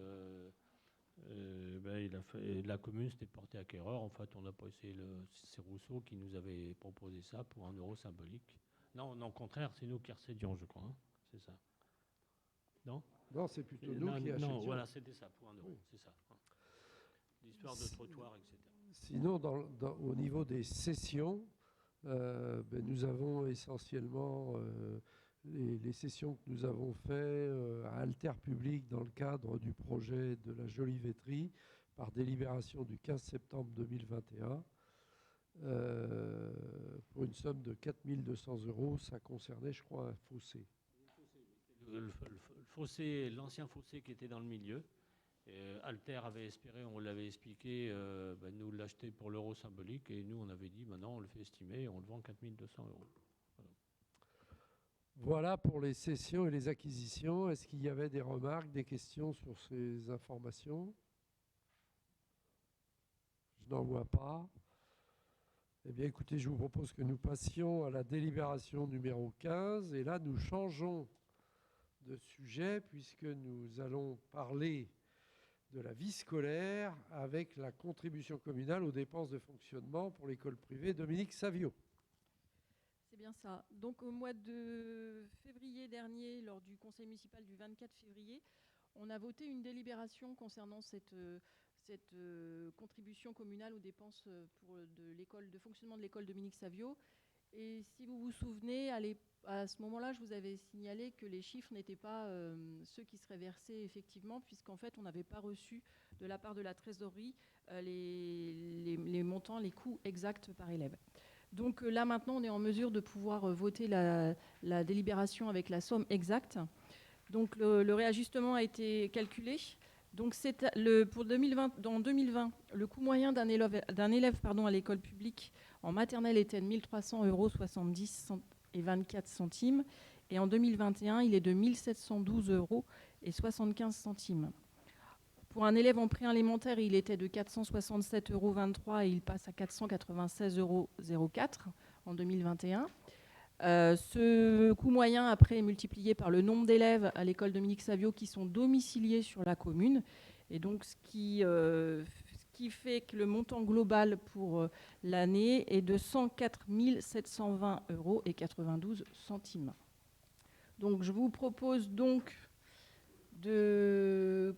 la commune s'était portée acquéreur. En fait, on n'a pas essayé, c'est Rousseau qui nous avait proposé ça pour 1 € symbolique. Non, au contraire, c'est nous qui recédions, je crois. C'est ça. Non ? Non, c'est plutôt nous qui achetions. Non, voilà, c'était ça, pour 1 €, oui. C'est ça. L'histoire de trottoir, etc. Sinon, au niveau des cessions, nous avons essentiellement les cessions que nous avons faites à Alter Public dans le cadre du projet de la Jolivetterie par délibération du 15 septembre 2021. Pour une somme de 4 200 €, ça concernait, je crois, un fossé. Le fossé, l'ancien fossé qui était dans le milieu. Alter avait espéré, on l'avait expliqué, nous l'acheter pour l'euro symbolique et nous on avait dit maintenant on le fait estimer et on le vend 4 200 €. Voilà pour les cessions et les acquisitions. Est-ce qu'il y avait des remarques, des questions sur ces informations? Je n'en vois pas. Eh bien, écoutez, je vous propose que nous passions à la délibération numéro 15. Et là, nous changeons de sujet puisque nous allons parler de la vie scolaire avec la contribution communale aux dépenses de fonctionnement pour l'école privée Dominique Savio. C'est bien ça. Donc au mois de février dernier, lors du conseil municipal du 24 février, On a voté une délibération concernant cette contribution communale aux dépenses de fonctionnement de l'école Dominique Savio. Et si vous vous souvenez, à ce moment-là, je vous avais signalé que les chiffres n'étaient pas ceux qui seraient versés effectivement, puisqu'en fait, on n'avait pas reçu de la part de la trésorerie les montants, les coûts exacts par élève. Donc là, maintenant, on est en mesure de pouvoir voter la délibération avec la somme exacte. Donc le réajustement a été calculé. Donc pour 2020, en 2020, le coût moyen d'un élève à l'école publique en maternelle était de 1 300,70 € et 24 centimes. Et en 2021, il est de 1 712 € et 75 centimes. Pour un élève en préélémentaire, il était de 467,23 € et il passe à 496,04 € en 2021. Ce coût moyen, après, est multiplié par le nombre d'élèves à l'école Dominique Savio qui sont domiciliés sur la commune. Et donc, ce qui fait que le montant global pour l'année est de 104 720,92 €. Donc, je vous propose donc de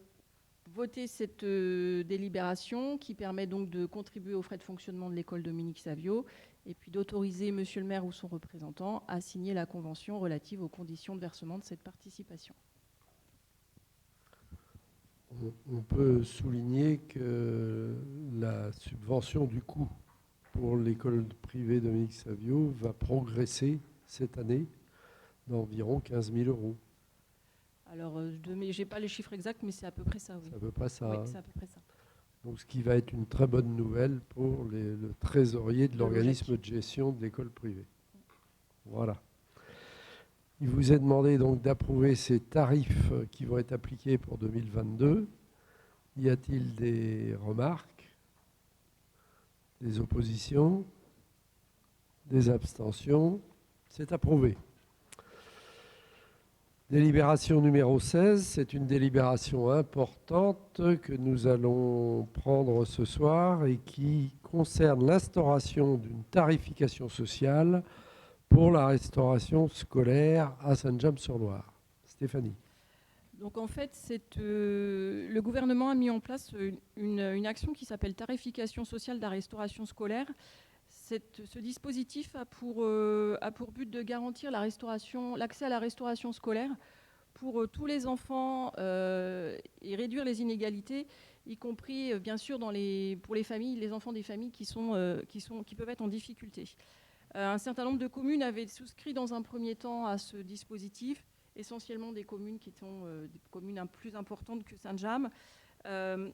voter cette délibération qui permet donc de contribuer aux frais de fonctionnement de l'école Dominique Savio et puis d'autoriser monsieur le maire ou son représentant à signer la convention relative aux conditions de versement de cette participation. On peut souligner que la subvention du coût pour l'école privée Dominique Savio va progresser cette année d'environ 15 000 €. Alors, je n'ai pas les chiffres exacts, mais c'est à peu près ça, oui. C'est à peu près ça. Oui, hein. c'est à peu près ça. Donc, ce qui va être une très bonne nouvelle pour le trésorier de l'organisme de gestion de l'école privée. Voilà. Il vous est demandé donc d'approuver ces tarifs qui vont être appliqués pour 2022. Y a-t-il des remarques, des oppositions, des abstentions? C'est approuvé. Délibération numéro 16, c'est une délibération importante que nous allons prendre ce soir et qui concerne l'instauration d'une tarification sociale pour la restauration scolaire à Saint-James-sur-Loire. Stéphanie. Donc en fait, le gouvernement a mis en place une action qui s'appelle tarification sociale de la restauration scolaire. Ce dispositif a pour but de garantir l'accès à la restauration scolaire pour tous les enfants et réduire les inégalités, y compris bien sûr pour les familles, les enfants des familles qui peuvent être en difficulté. Un certain nombre de communes avaient souscrit dans un premier temps à ce dispositif, essentiellement des communes qui sont des communes plus importantes que Saint-James.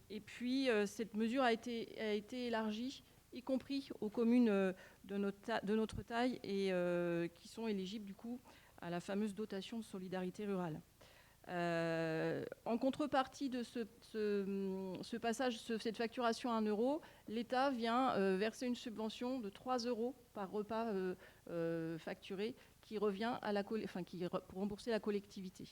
Et puis cette mesure a été élargie, y compris aux communes de notre taille et qui sont éligibles du coup à la fameuse dotation de solidarité rurale. En contrepartie de ce passage, cette facturation à 1 €, l'État vient verser une subvention de 3 € par repas facturé qui revient pour rembourser la collectivité.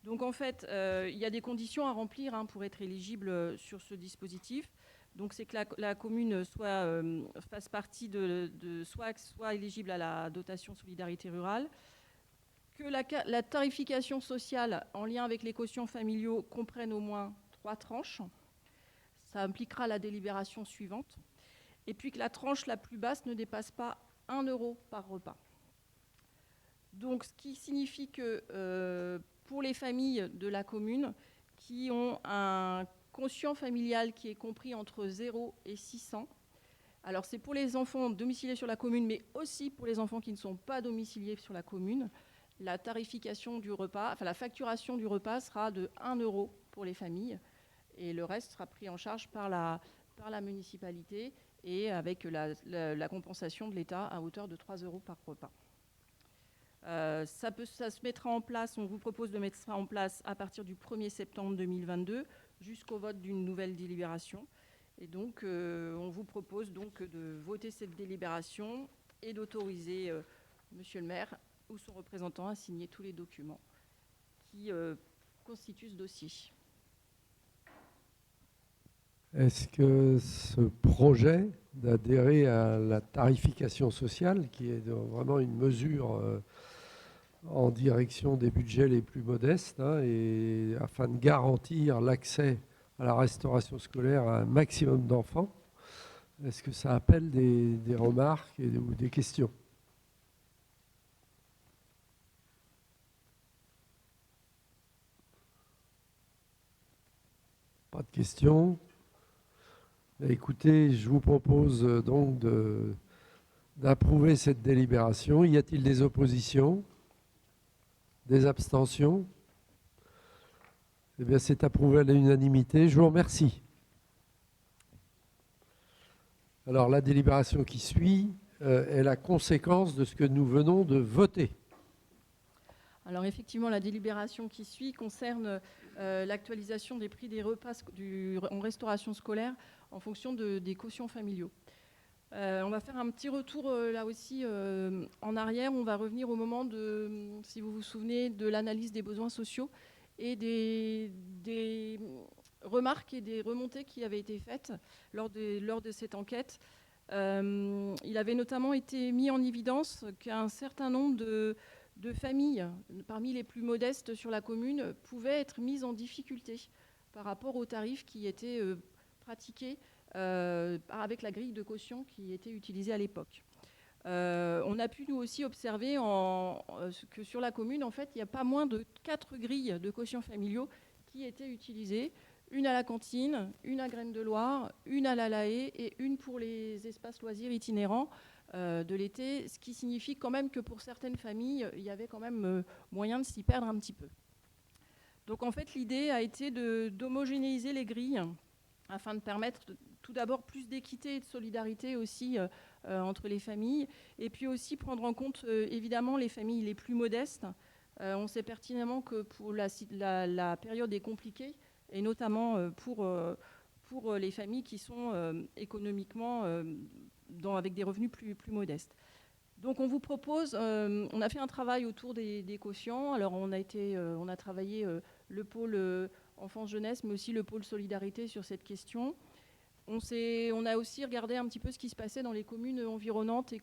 Donc en fait, il y a des conditions à remplir pour être éligible sur ce dispositif. Donc c'est que la commune fasse partie soit éligible à la dotation solidarité rurale, que la tarification sociale en lien avec les quotients familiaux comprenne au moins 3 tranches. Ça impliquera la délibération suivante. Et puis que la tranche la plus basse ne dépasse pas 1 € par repas. Donc ce qui signifie que pour les familles de la commune qui ont un quotient familial qui est compris entre 0 et 600, alors c'est pour les enfants domiciliés sur la commune, mais aussi pour les enfants qui ne sont pas domiciliés sur la commune, la tarification du repas, la facturation du repas sera de 1 € pour les familles et le reste sera pris en charge par la municipalité et avec la compensation de l'État à hauteur de 3 € par repas. Ça se mettra en place, on vous propose de mettre ça en place à partir du 1er septembre 2022 jusqu'au vote d'une nouvelle délibération. Et donc, on vous propose donc de voter cette délibération et d'autoriser monsieur le maire ou son représentant à signer tous les documents qui constituent ce dossier. Est-ce que ce projet d'adhérer à la tarification sociale, qui est vraiment une mesure en direction des budgets les plus modestes, hein, et afin de garantir l'accès à la restauration scolaire à un maximum d'enfants. Est-ce que ça appelle des remarques ou des questions? Pas de questions. Écoutez, je vous propose donc d'approuver cette délibération. Y a-t-il des oppositions? Des abstentions? Eh bien, c'est approuvé à l'unanimité. Je vous remercie. Alors, la délibération qui suit est la conséquence de ce que nous venons de voter. Alors effectivement, la délibération qui suit concerne l'actualisation des prix des repas en restauration scolaire en fonction des quotients familiaux. On va faire un petit retour là aussi en arrière. On va revenir au moment si vous vous souvenez, de l'analyse des besoins sociaux et des remarques et des remontées qui avaient été faites lors de cette enquête. Il avait notamment été mis en évidence qu'un certain nombre de familles, parmi les plus modestes sur la commune, pouvaient être mises en difficulté par rapport aux tarifs qui étaient pratiqués avec la grille de caution qui était utilisée à l'époque. On a pu nous aussi observer que sur la commune, en fait, il n'y a pas moins de 4 grilles de quotients familiaux qui étaient utilisées. Une à la cantine, une à Graines de Loire, une à la Lahaye et une pour les espaces loisirs itinérants de l'été, ce qui signifie quand même que pour certaines familles, il y avait quand même moyen de s'y perdre un petit peu. Donc en fait, l'idée a été d'homogénéiser les grilles afin de permettre tout d'abord plus d'équité et de solidarité aussi entre les familles, et puis aussi prendre en compte évidemment les familles les plus modestes. On sait pertinemment que pour la période est compliquée, et notamment pour les familles qui sont économiquement avec des revenus plus modestes. Donc on vous propose, on a fait un travail autour des quotients. Alors on a travaillé le pôle enfance-jeunesse, mais aussi le pôle solidarité sur cette question. On a aussi regardé un petit peu ce qui se passait dans les communes environnantes et à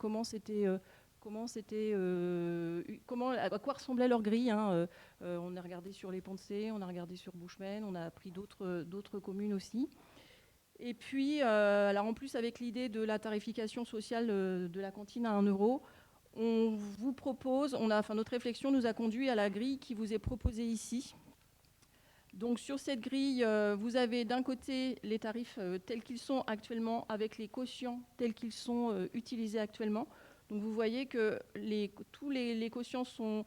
quoi ressemblait leur grille. Hein. On a regardé sur les Ponts-de-Cé, on a regardé sur Bouchemaine, on a pris d'autres communes aussi. Et puis, alors en plus, avec l'idée de la tarification sociale de la cantine à 1 €, on vous propose, notre réflexion nous a conduit à la grille qui vous est proposée ici. Donc sur cette grille, vous avez d'un côté les tarifs tels qu'ils sont actuellement, avec les quotients tels qu'ils sont utilisés actuellement. Donc vous voyez que tous les quotients sont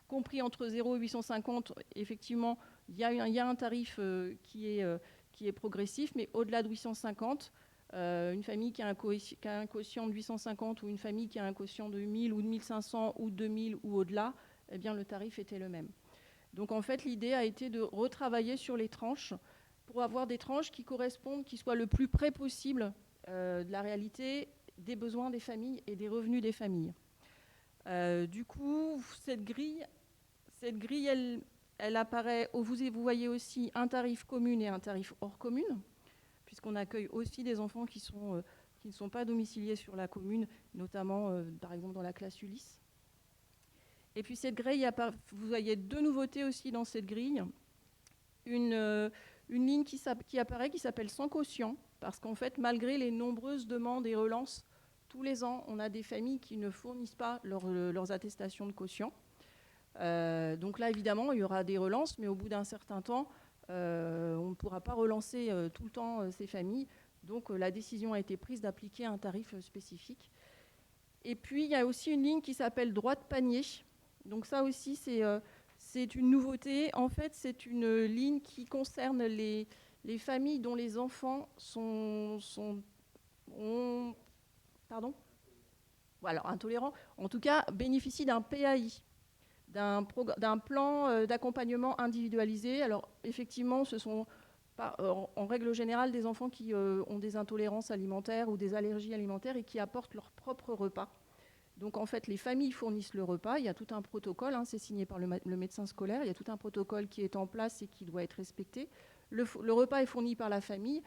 compris entre 0 et 850. Effectivement, il y a un tarif qui est progressif, mais au-delà de 850, une famille qui a un quotient de 850 ou une famille qui a un quotient de 1000 ou de 1500 ou de 2000 ou au-delà, eh bien le tarif était le même. Donc en fait, l'idée a été de retravailler sur les tranches pour avoir des tranches qui correspondent, qui soient le plus près possible de la réalité des besoins des familles et des revenus des familles. Du coup, cette grille, elle apparaît, vous voyez aussi un tarif commune et un tarif hors commune, puisqu'on accueille aussi des enfants qui ne sont pas domiciliés sur la commune, notamment par exemple dans la classe Ulysse. Et puis cette grille, vous voyez 2 nouveautés aussi dans cette grille. Une ligne qui apparaît qui s'appelle sans quotient, parce qu'en fait, malgré les nombreuses demandes et relances, tous les ans, on a des familles qui ne fournissent pas leurs attestations de quotient. Donc là, évidemment, il y aura des relances, mais au bout d'un certain temps, on ne pourra pas relancer tout le temps ces familles. Donc la décision a été prise d'appliquer un tarif spécifique. Et puis, il y a aussi une ligne qui s'appelle droit de panier. Donc ça aussi, c'est une nouveauté. En fait, c'est une ligne qui concerne les familles dont les enfants intolérants, en tout cas, bénéficient d'un PAI, d'un plan d'accompagnement individualisé. Alors, effectivement, ce sont en règle générale des enfants qui ont des intolérances alimentaires ou des allergies alimentaires et qui apportent leur propre repas. Donc en fait, les familles fournissent le repas. Il y a tout un protocole, c'est signé par le médecin scolaire. Il y a tout un protocole qui est en place et qui doit être respecté. Le repas est fourni par la famille.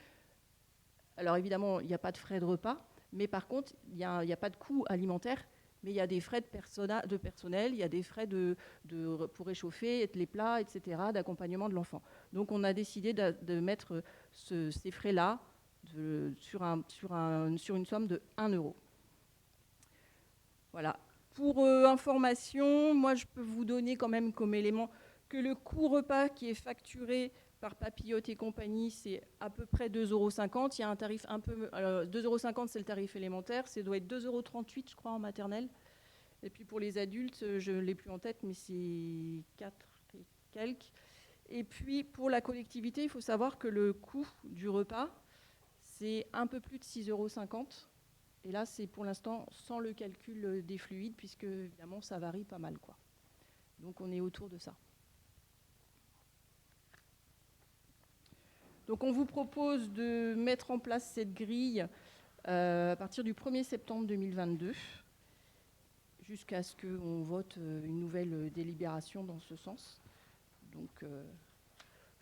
Alors évidemment, il n'y a pas de frais de repas, mais par contre, il n'y a pas de coût alimentaire. mais il y a des frais de personnel, il y a des frais pour réchauffer les plats, etc., d'accompagnement de l'enfant. Donc on a décidé de mettre ces frais-là sur une somme de 1 euro. Voilà. Pour information, moi je peux vous donner quand même comme élément que le coût repas qui est facturé par Papillote et compagnie, c'est à peu près 2,50 €. Il y a un tarif un peu... 2,50 €, c'est le tarif élémentaire. Ça doit être 2,38 €, je crois, en maternelle. Et puis pour les adultes, je ne l'ai plus en tête, mais c'est 4 et quelques. Et puis pour la collectivité, il faut savoir que le coût du repas, c'est un peu plus de 6,50 €. Et là, c'est pour l'instant sans le calcul des fluides, puisque évidemment, ça varie pas mal, quoi. Donc on est autour de ça. Donc on vous propose de mettre en place cette grille à partir du 1er septembre 2022, jusqu'à ce qu'on vote une nouvelle délibération dans ce sens. Donc je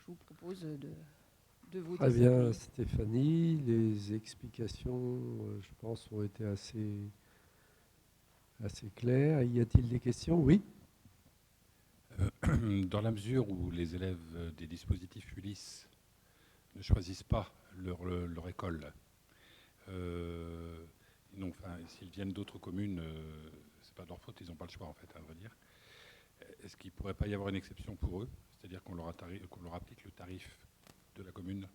vous propose de voter. Très bien, Stéphanie. Les explications, je pense, ont été assez claires. Y a-t-il des questions? Oui. Dans la mesure où les élèves des dispositifs Ulysse ne choisissent pas leur école, s'ils viennent d'autres communes, c'est pas de leur faute, ils n'ont pas le choix en fait, à vrai dire. Est-ce qu'il ne pourrait pas y avoir une exception pour eux, c'est-à-dire qu'on leur applique le tarif de la commune?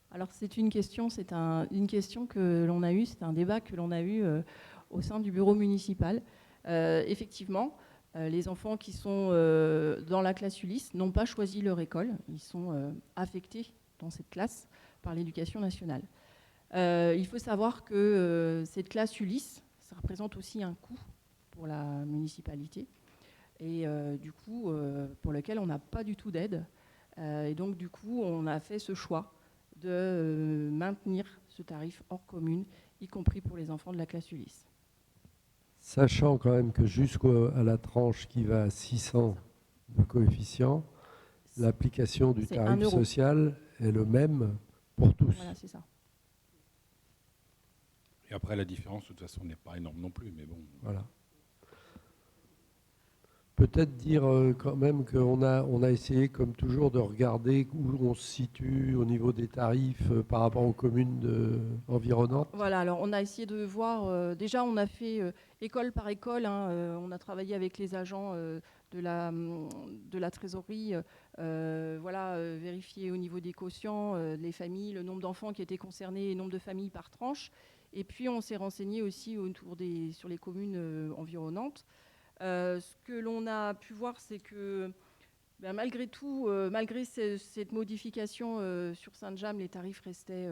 Alors c'est une question que l'on a eue, c'est un débat que l'on a eu au sein du bureau municipal. Effectivement, les enfants qui sont dans la classe Ulysse n'ont pas choisi leur école, ils sont affectés dans cette classe par l'éducation nationale. Il faut savoir que cette classe Ulysse, ça représente aussi un coût pour la municipalité et du coup pour lequel on n'a pas du tout d'aide. Et donc du coup on a fait ce choix de maintenir ce tarif hors commune, y compris pour les enfants de la classe Ulysse. Sachant quand même que jusqu'à la tranche qui va à 600 de coefficient, l'application du tarif social est le même pour tous. Voilà, c'est ça. Et après, la différence, de toute façon, n'est pas énorme non plus, mais bon. Voilà. Peut-être dire quand même qu'on a essayé, comme toujours, de regarder où on se situe au niveau des tarifs par rapport aux communes environnantes. Voilà, alors on a essayé de voir, déjà on a fait école par école, on a travaillé avec les agents de la trésorerie, vérifier au niveau des quotients, les familles, le nombre d'enfants qui étaient concernés, le nombre de familles par tranche. Et puis on s'est renseigné aussi sur les communes environnantes. Ce que l'on a pu voir, c'est que malgré tout, malgré cette modification sur Saint-James, les tarifs restaient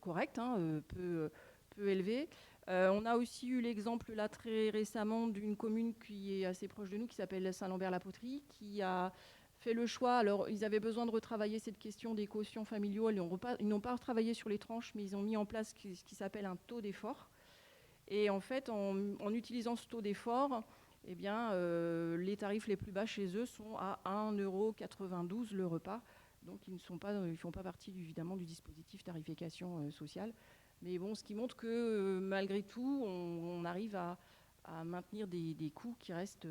corrects, peu élevés. On a aussi eu l'exemple là très récemment d'une commune qui est assez proche de nous, qui s'appelle Saint-Lambert-la-Poterie, qui a fait le choix. Alors, ils avaient besoin de retravailler cette question des quotients familiaux. Ils n'ont pas retravaillé sur les tranches, mais ils ont mis en place ce qui s'appelle un taux d'effort. Et en fait, en utilisant ce taux d'effort, eh bien, les tarifs les plus bas chez eux sont à 1,92 € le repas. Donc, ils ne font pas partie, évidemment, du dispositif tarification sociale. Mais bon, ce qui montre que, malgré tout, on arrive à maintenir des coûts qui restent,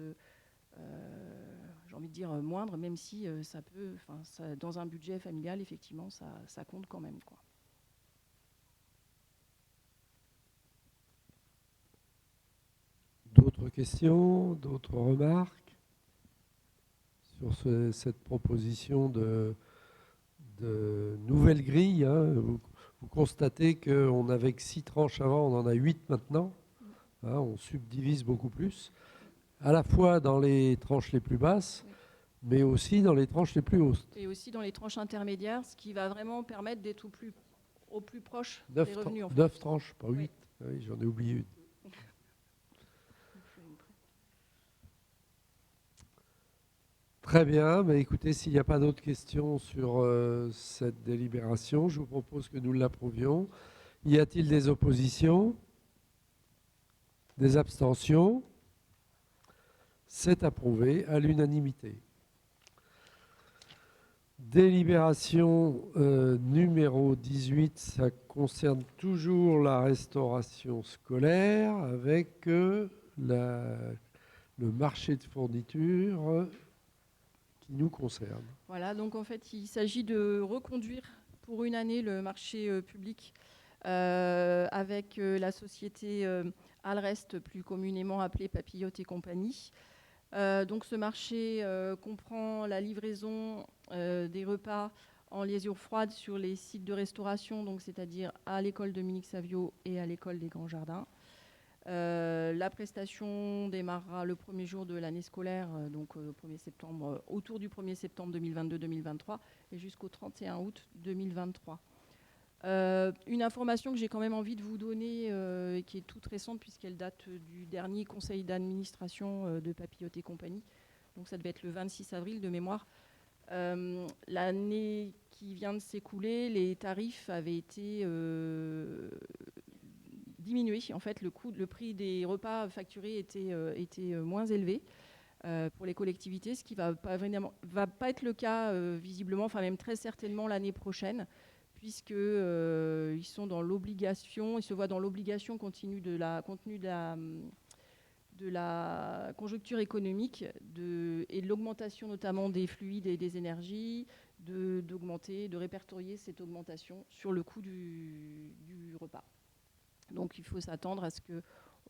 j'ai envie de dire, moindres, même si ça peut, dans un budget familial, effectivement, ça compte quand même, quoi. D'autres questions, d'autres remarques sur cette proposition de nouvelle grille, Vous constatez qu'on avait que 6 tranches avant, on en a 8 maintenant. On subdivise beaucoup plus, à la fois dans les tranches les plus basses, mais aussi dans les tranches les plus hautes. Et aussi dans les tranches intermédiaires, ce qui va vraiment permettre d'être au plus proche des revenus. 9 tranches, pas 8. Oui, j'en ai oublié une. Très bien, mais écoutez, s'il n'y a pas d'autres questions sur cette délibération, je vous propose que nous l'approuvions. Y a-t-il des oppositions? Des abstentions? C'est approuvé à l'unanimité. Délibération numéro 18, ça concerne toujours la restauration scolaire avec le marché de fourniture qui nous concerne. Voilà, donc en fait, il s'agit de reconduire pour une année le marché public avec la société Alrest, plus communément appelée Papillote et compagnie. Donc ce marché comprend la livraison des repas en liaison froide sur les sites de restauration, donc c'est-à-dire à l'école Dominique Savio et à l'école des Grands Jardins. La prestation démarrera le premier jour de l'année scolaire, donc 1er septembre, autour du 1er septembre 2022-2023 et jusqu'au 31 août 2023. Une information que j'ai quand même envie de vous donner et qui est toute récente puisqu'elle date du dernier conseil d'administration de Papillote et compagnie. Donc ça devait être le 26 avril de mémoire. L'année qui vient de s'écouler, les tarifs avaient été diminués. En fait, le prix des repas facturés était moins élevé pour les collectivités, ce qui va pas être le cas visiblement, enfin même très certainement l'année prochaine, puisqu'ils sont dans l'obligation, ils se voient dans l'obligation continue de la conjoncture économique et de l'augmentation notamment des fluides et des énergies, de répertorier cette augmentation sur le coût du repas. Donc il faut s'attendre à ce que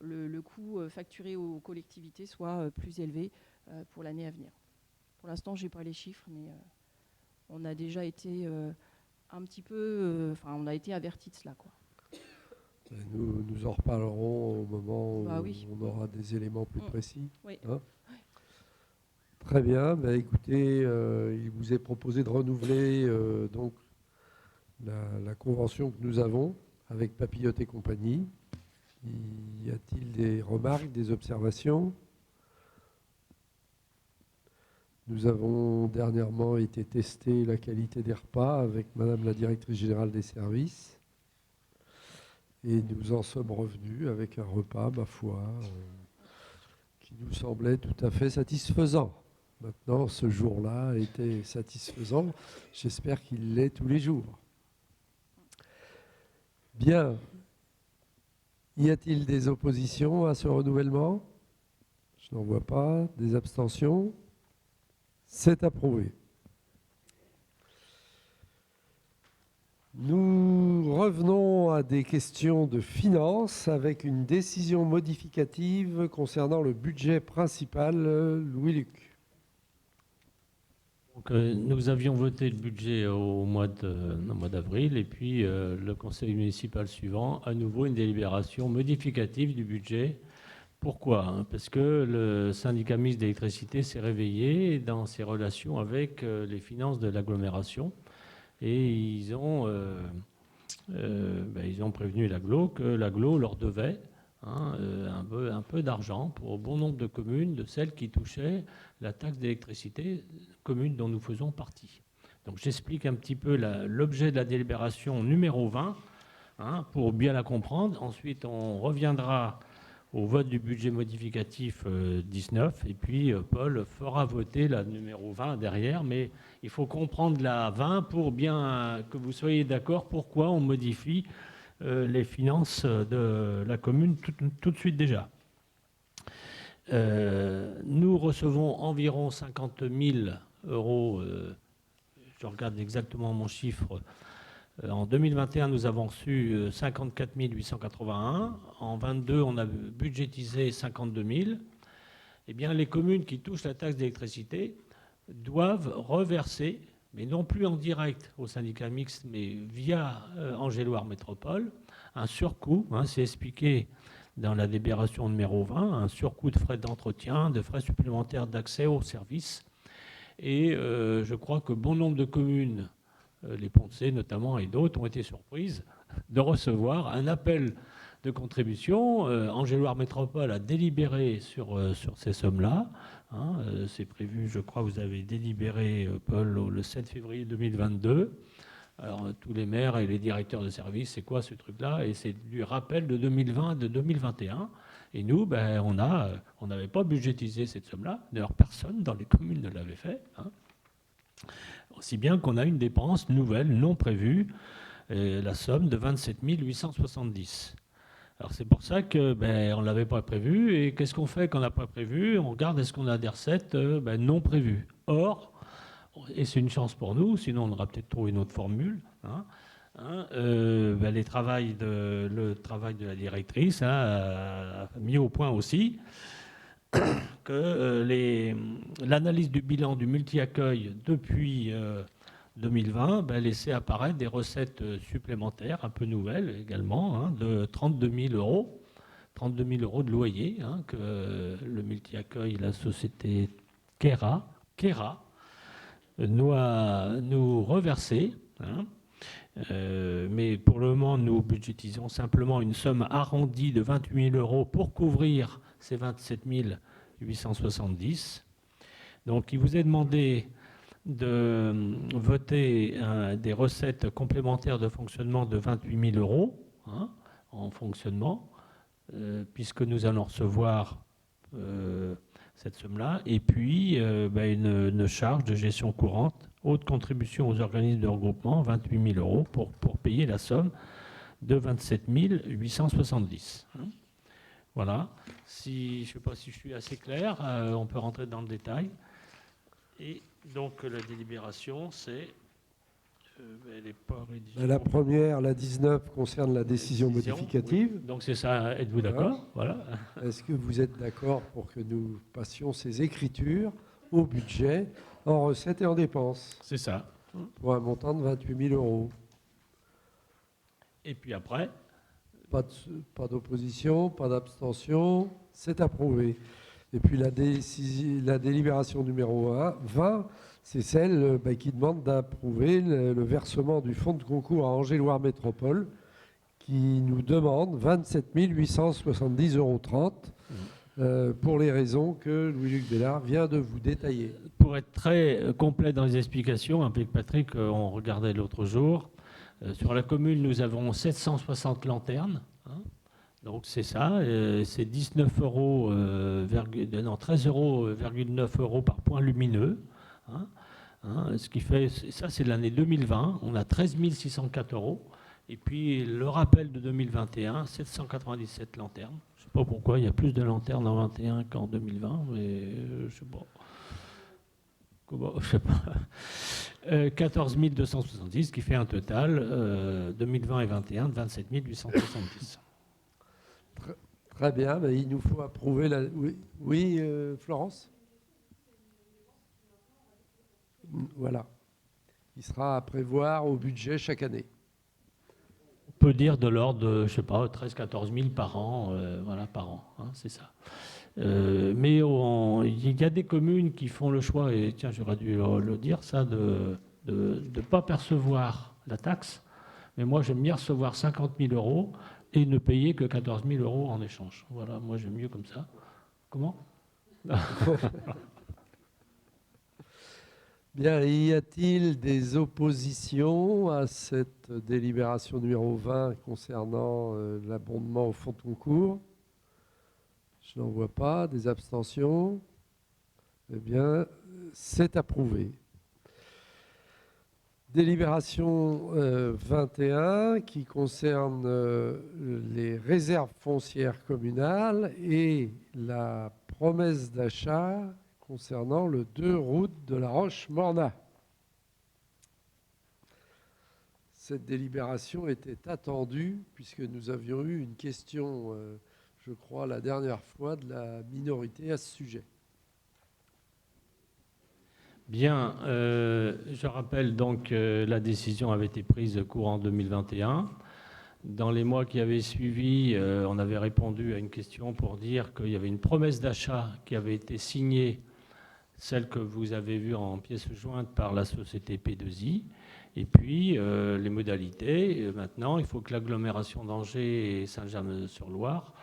le coût facturé aux collectivités soit plus élevé pour l'année à venir. Pour l'instant, je n'ai pas les chiffres, mais on a déjà été un petit peu... on a été avertis de cela, quoi. Nous en reparlerons au moment où oui. on aura des éléments plus précis. Oui. Hein ? Très bien. Écoutez, il vous est proposé de renouveler donc la convention que nous avons avec Papillote et compagnie. Y a-t-il des remarques, des observations ? Nous avons dernièrement été tester la qualité des repas avec Madame la directrice générale des services. Et nous en sommes revenus avec un repas, ma foi, qui nous semblait tout à fait satisfaisant. Maintenant, ce jour-là était satisfaisant. J'espère qu'il l'est tous les jours. Bien. Y a-t-il des oppositions à ce renouvellement ? Je n'en vois pas. Des abstentions ? C'est approuvé. Nous revenons à des questions de finances avec une décision modificative concernant le budget principal. Louis-Luc. Donc, nous avions voté le budget au mois d'avril et puis le conseil municipal suivant, à nouveau une délibération modificative du budget. Pourquoi ? Parce que le syndicat mixte d'électricité s'est réveillé dans ses relations avec les finances de l'agglomération et ils ont prévenu l'agglo que l'agglo leur devait un peu d'argent pour bon nombre de communes, de celles qui touchaient la taxe d'électricité, communes dont nous faisons partie. Donc j'explique un petit peu l'objet de la délibération numéro 20 pour bien la comprendre. Ensuite, on reviendra au vote du budget modificatif 19, et puis Paul fera voter la numéro 20 derrière, mais il faut comprendre la 20 pour bien que vous soyez d'accord pourquoi on modifie les finances de la commune tout de suite déjà. Nous recevons environ 50 000 euros, je regarde exactement mon chiffre. En 2021, nous avons reçu 54 881. En 2022, on a budgétisé 52 000. Eh bien, les communes qui touchent la taxe d'électricité doivent reverser, mais non plus en direct au syndicat mixte, mais via Angéloire Métropole, un surcoût, c'est expliqué dans la délibération numéro 20, un surcoût de frais d'entretien, de frais supplémentaires d'accès aux services. Et je crois que bon nombre de communes, les Poncé notamment et d'autres, ont été surprises de recevoir un appel de contribution. Angéloire Métropole a délibéré sur ces sommes-là. C'est prévu, je crois, vous avez délibéré, Paul, le 7 février 2022. Alors, tous les maires et les directeurs de service, c'est quoi ce truc-là ? Et c'est du rappel de 2020 de 2021. Et nous, on n'avait pas budgétisé cette somme-là. D'ailleurs, personne dans les communes ne l'avait fait. Si bien qu'on a une dépense nouvelle, non prévue, la somme de 27 870. Alors c'est pour ça que on ne l'avait pas prévu. Et qu'est-ce qu'on fait quand on n'a pas prévu? On regarde est-ce qu'on a des recettes non prévues. Or, et c'est une chance pour nous, sinon on aura peut-être trouvé une autre formule, le travail de la directrice a mis au point aussi que l'analyse du bilan du multi-accueil depuis 2020 laissait apparaître des recettes supplémentaires, un peu nouvelles également, de 32 000 euros. 32 000 euros de loyer que le multi-accueil, la société Kera nous reverser. Mais pour le moment, nous budgétisons simplement une somme arrondie de 28 000 euros pour couvrir ces 27 870. Donc, il vous est demandé de voter des recettes complémentaires de fonctionnement de 28 000 euros en fonctionnement, puisque nous allons recevoir cette somme-là, et puis une charge de gestion courante, haute contribution aux organismes de regroupement, 28 000 euros, pour payer la somme de 27 870. Voilà. Je ne sais pas si je suis assez clair, on peut rentrer dans le détail. Et donc la délibération, c'est... elle n'est pas rédigée. La première, la 19, concerne la décision modificative. Oui. Donc c'est ça, êtes-vous d'accord? Voilà. Est-ce que vous êtes d'accord pour que nous passions ces écritures au budget, en recettes et en dépenses? C'est ça. Pour un montant de 28 000 euros. Et puis après? Pas d'opposition, pas d'abstention, c'est approuvé. Et puis la délibération numéro 20, c'est celle qui demande d'approuver le versement du fonds de concours à Angers-Loire Métropole, qui nous demande 27 870,30 euros pour les raisons que Louis-Luc Bellard vient de vous détailler. Pour être très complet dans les explications, avec Patrick, on regardait l'autre jour, sur la commune, nous avons 760 lanternes. Donc c'est ça, c'est 19 euros, 13,9 euros par point lumineux. Ce qui fait, ça c'est l'année 2020, on a 13 604 euros. Et puis le rappel de 2021, 797 lanternes. Je ne sais pas pourquoi, il y a plus de lanternes en 2021 qu'en 2020, mais je ne sais pas. Je sais pas. 14 270, ce qui fait un total 2020 et 2021 de 27 870. Très bien, mais il nous faut approuver la... Oui, Florence? Voilà. Il sera à prévoir au budget chaque année. On peut dire de l'ordre de, je sais pas, 13-14 000 par an, voilà, par an, c'est ça. Mais il y a des communes qui font le choix, et tiens, j'aurais dû le dire, ça, de ne pas percevoir la taxe. Mais moi, j'aime bien recevoir 50 000 euros et ne payer que 14 000 euros en échange. Voilà, moi, j'aime mieux comme ça. Comment? Bien, y a-t-il des oppositions à cette délibération numéro 20 concernant l'abondement au fonds de concours? Je n'en vois pas. Des abstentions? Eh bien, c'est approuvé. Délibération 21 qui concerne les réserves foncières communales et la promesse d'achat concernant le 2 route de la Roche-Morna. Cette délibération était attendue puisque nous avions eu une question, je crois, la dernière fois de la minorité à ce sujet. Bien, je rappelle donc que la décision avait été prise courant 2021. Dans les mois qui avaient suivi, on avait répondu à une question pour dire qu'il y avait une promesse d'achat qui avait été signée, celle que vous avez vue en pièce jointe par la société P2I. Et puis, les modalités, maintenant, il faut que l'agglomération d'Angers et Saint-James-sur-Loire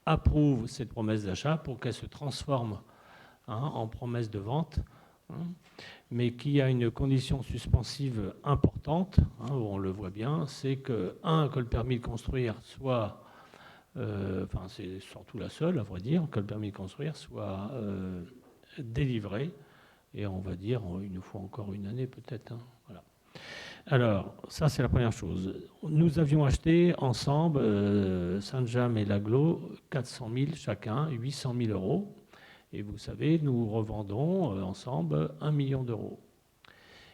approuve cette promesse d'achat pour qu'elle se transforme en promesse de vente. Mais qui a une condition suspensive importante, où on le voit bien, c'est que le permis de construire soit, c'est surtout la seule, à vrai dire, que le permis de construire soit délivré Et on va dire, il nous faut encore une année peut-être. Hein. Voilà. Alors, ça c'est la première chose. Nous avions acheté ensemble, Saint-James et l'Aglo, 400 000 chacun, 800 000 euros. Et vous savez, nous revendons ensemble 1 million d'euros.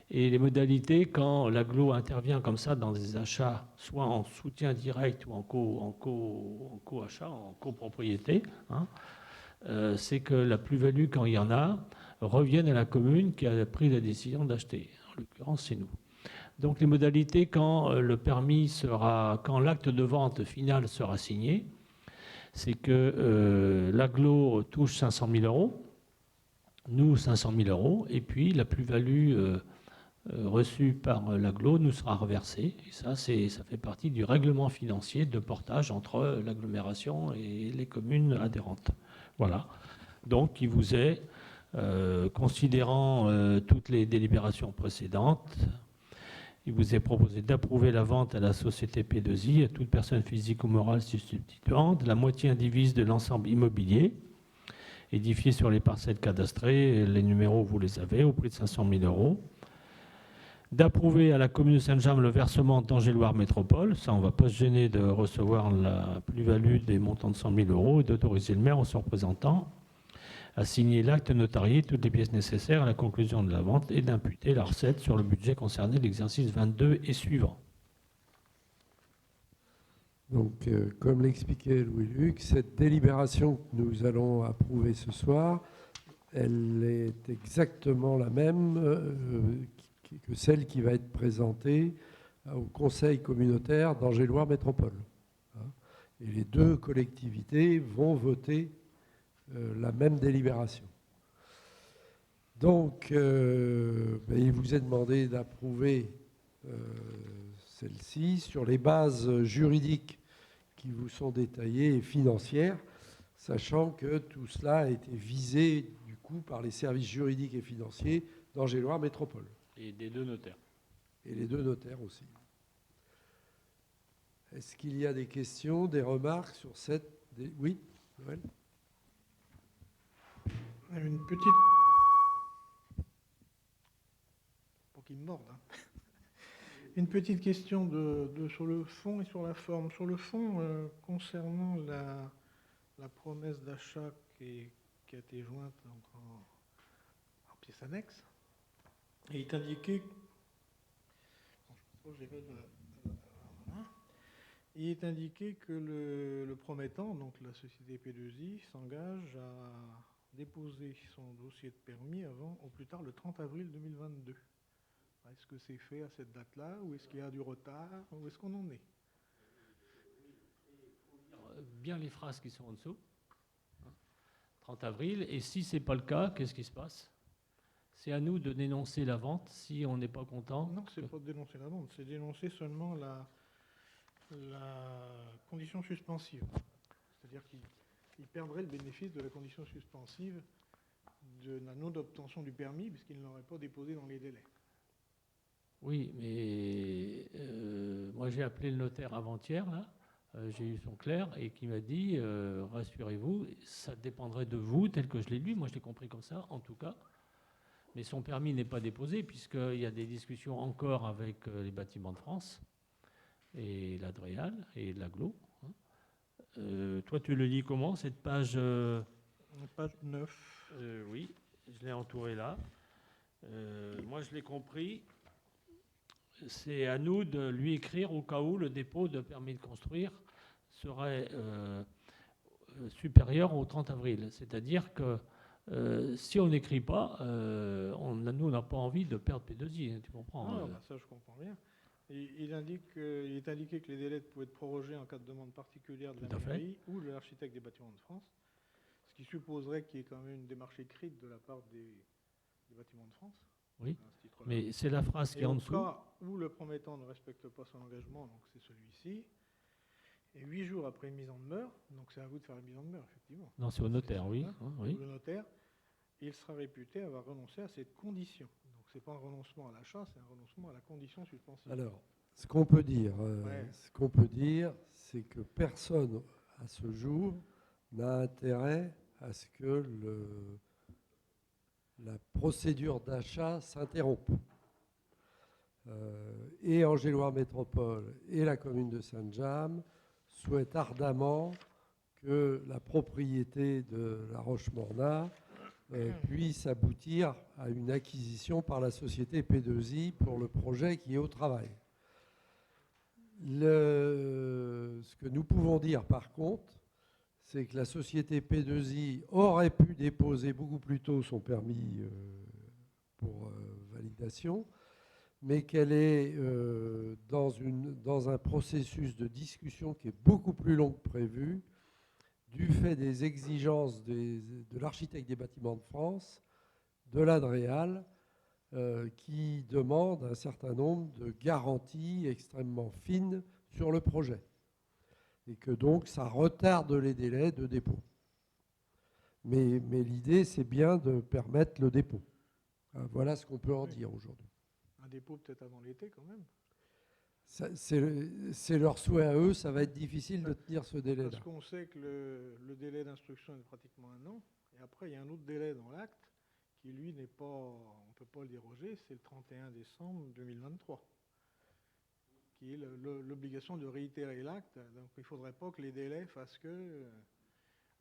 Et les modalités, quand l'Aglo intervient comme ça dans des achats, soit en soutien direct ou en co-achat, en copropriété, hein, c'est que la plus-value, quand il y en a, revienne à la commune qui a pris la décision d'acheter. En l'occurrence, c'est nous. Donc les modalités, quand quand l'acte de vente final sera signé, c'est que l'Aglo touche 500 000 euros, nous 500 000 euros, et puis la plus-value reçue par l'Aglo nous sera reversée. Et ça fait partie du règlement financier de portage entre l'agglomération et les communes adhérentes. Voilà. Donc il vous est, considérant toutes les délibérations précédentes, il vous est proposé d'approuver la vente à la société P2I, à toute personne physique ou morale substituante, la moitié indivise de l'ensemble immobilier, édifié sur les parcelles cadastrées, les numéros vous les avez, au prix de 500 000 euros. D'approuver à la commune de Saint-James le versement d'Angers-Loire Métropole, ça on ne va pas se gêner de recevoir la plus-value des montants de 100 000 euros, et d'autoriser le maire ou son représentant à signer l'acte notarié, toutes les pièces nécessaires à la conclusion de la vente et d'imputer la recette sur le budget concerné de l'exercice 22 et suivant. Donc, comme l'expliquait Louis-Luc, cette délibération que nous allons approuver ce soir, elle est exactement la même que celle qui va être présentée au Conseil communautaire d'Angers-Loire Métropole. Et les deux collectivités vont voter la même délibération. Donc, il vous est demandé d'approuver celle-ci sur les bases juridiques qui vous sont détaillées et financières, sachant que tout cela a été visé du coup par les services juridiques et financiers d'Angers-Loire Métropole. Et des deux notaires. Et les deux notaires aussi. Est-ce qu'il y a des questions, des remarques sur cette... Oui, Noël ? Une petite... Pour qu'il me morde. Hein. Une petite question sur le fond et sur la forme. Sur le fond, concernant la promesse d'achat qui a été jointe donc en pièce annexe, il est indiqué... Il est indiqué que le promettant, donc la société P2I, s'engage à déposer son dossier de permis au plus tard le 30 avril 2022. Est-ce que c'est fait à cette date-là ou est-ce qu'il y a du retard? Où est-ce qu'on en est? Bien les phrases qui sont en dessous. 30 avril. Et si ce n'est pas le cas, qu'est-ce qui se passe? C'est à nous de dénoncer la vente si on n'est pas content? Non, ce n'est pas de dénoncer la vente, c'est dénoncer seulement la condition suspensive. C'est-à-dire qu'il perdrait le bénéfice de la condition suspensive de la non-obtention du permis puisqu'il ne l'aurait pas déposé dans les délais. Oui, mais moi j'ai appelé le notaire avant-hier, là, j'ai eu son clerc, et qui m'a dit, rassurez-vous, ça dépendrait de vous, tel que je l'ai lu, moi je l'ai compris comme ça, en tout cas, mais son permis n'est pas déposé, puisqu'il y a des discussions encore avec les Bâtiments de France, et l'Adréal, et l'Aglo. Toi tu le lis comment, cette page Page 9. Oui, je l'ai entouré là. Moi je l'ai compris. C'est à nous de lui écrire au cas où le dépôt de permis de construire serait supérieur au 30 avril. C'est-à-dire que si on n'écrit pas, nous, on n'a pas envie de perdre P2I, tu comprends? Non, ça je comprends bien. Il est indiqué que les délais pouvaient être prorogés en cas de demande particulière de la mairie ou de l'architecte des Bâtiments de France, ce qui supposerait qu'il y ait quand même une démarche écrite de la part des Bâtiments de France. Oui, mais c'est la phrase qui est en dessous. Au cas où le promettant ne respecte pas son engagement, donc c'est celui-ci, et 8 jours après mise en demeure, donc c'est à vous de faire la mise en demeure, effectivement. Non, c'est au notaire, oui. Oui. Le notaire, il sera réputé avoir renoncé à cette condition. Donc c'est pas un renoncement à l'achat, c'est un renoncement à la condition suspensive. Alors, ce qu'on peut dire, c'est que personne à ce jour n'a intérêt à ce que la procédure d'achat s'interrompe. Et Angéloire Métropole et la commune de Saint-James souhaitent ardemment que la propriété de la Roche-Morna puisse aboutir à une acquisition par la société P2I pour le projet qui est au travail. Ce que nous pouvons dire par contre, c'est que la société P2I aurait pu déposer beaucoup plus tôt son permis pour validation, mais qu'elle est dans un processus de discussion qui est beaucoup plus long que prévu, du fait des exigences de l'architecte des bâtiments de France, de l'ADREAL, qui demande un certain nombre de garanties extrêmement fines sur le projet. Et que donc ça retarde les délais de dépôt. Mais l'idée, c'est bien de permettre le dépôt. Voilà ce qu'on peut en dire aujourd'hui. Un dépôt peut-être avant l'été quand même. C'est leur souhait à eux, ça va être difficile de tenir ce délai-là. Parce qu'on sait que le délai d'instruction est pratiquement 1 an, et après il y a un autre délai dans l'acte qui lui n'est pas, on ne peut pas le déroger, c'est le 31 décembre 2023, qui est l'obligation de réitérer l'acte. Donc il ne faudrait pas que les délais fassent que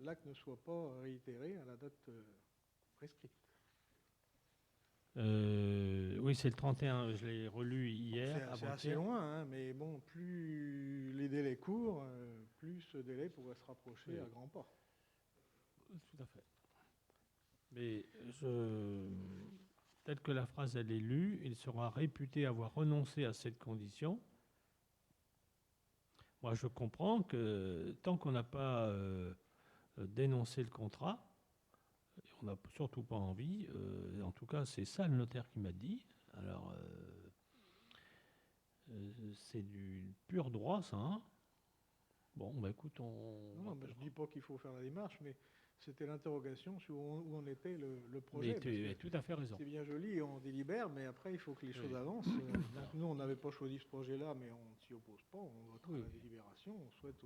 l'acte ne soit pas réitéré à la date prescrite. Oui, c'est le 31, je l'ai relu hier. C'est assez loin, hein, mais bon, plus les délais courent, plus ce délai pourrait se rapprocher à grands pas. Tout à fait. Mais peut-être que la phrase, elle est lue, il sera réputé avoir renoncé à cette condition. Moi, je comprends que tant qu'on n'a pas dénoncé le contrat, on n'a surtout pas envie, en tout cas c'est ça le notaire qui m'a dit, alors c'est du pur droit ça, hein. Bon, bah écoute, Non, je ne dis pas qu'il faut faire la démarche, mais c'était l'interrogation sur où en était le projet. Mais tu as tout à fait raison. C'est bien joli, on délibère, mais après il faut que les choses avancent. Donc, nous, on n'avait pas choisi ce projet-là, mais on ne s'y oppose pas, on votera la délibération. On souhaite,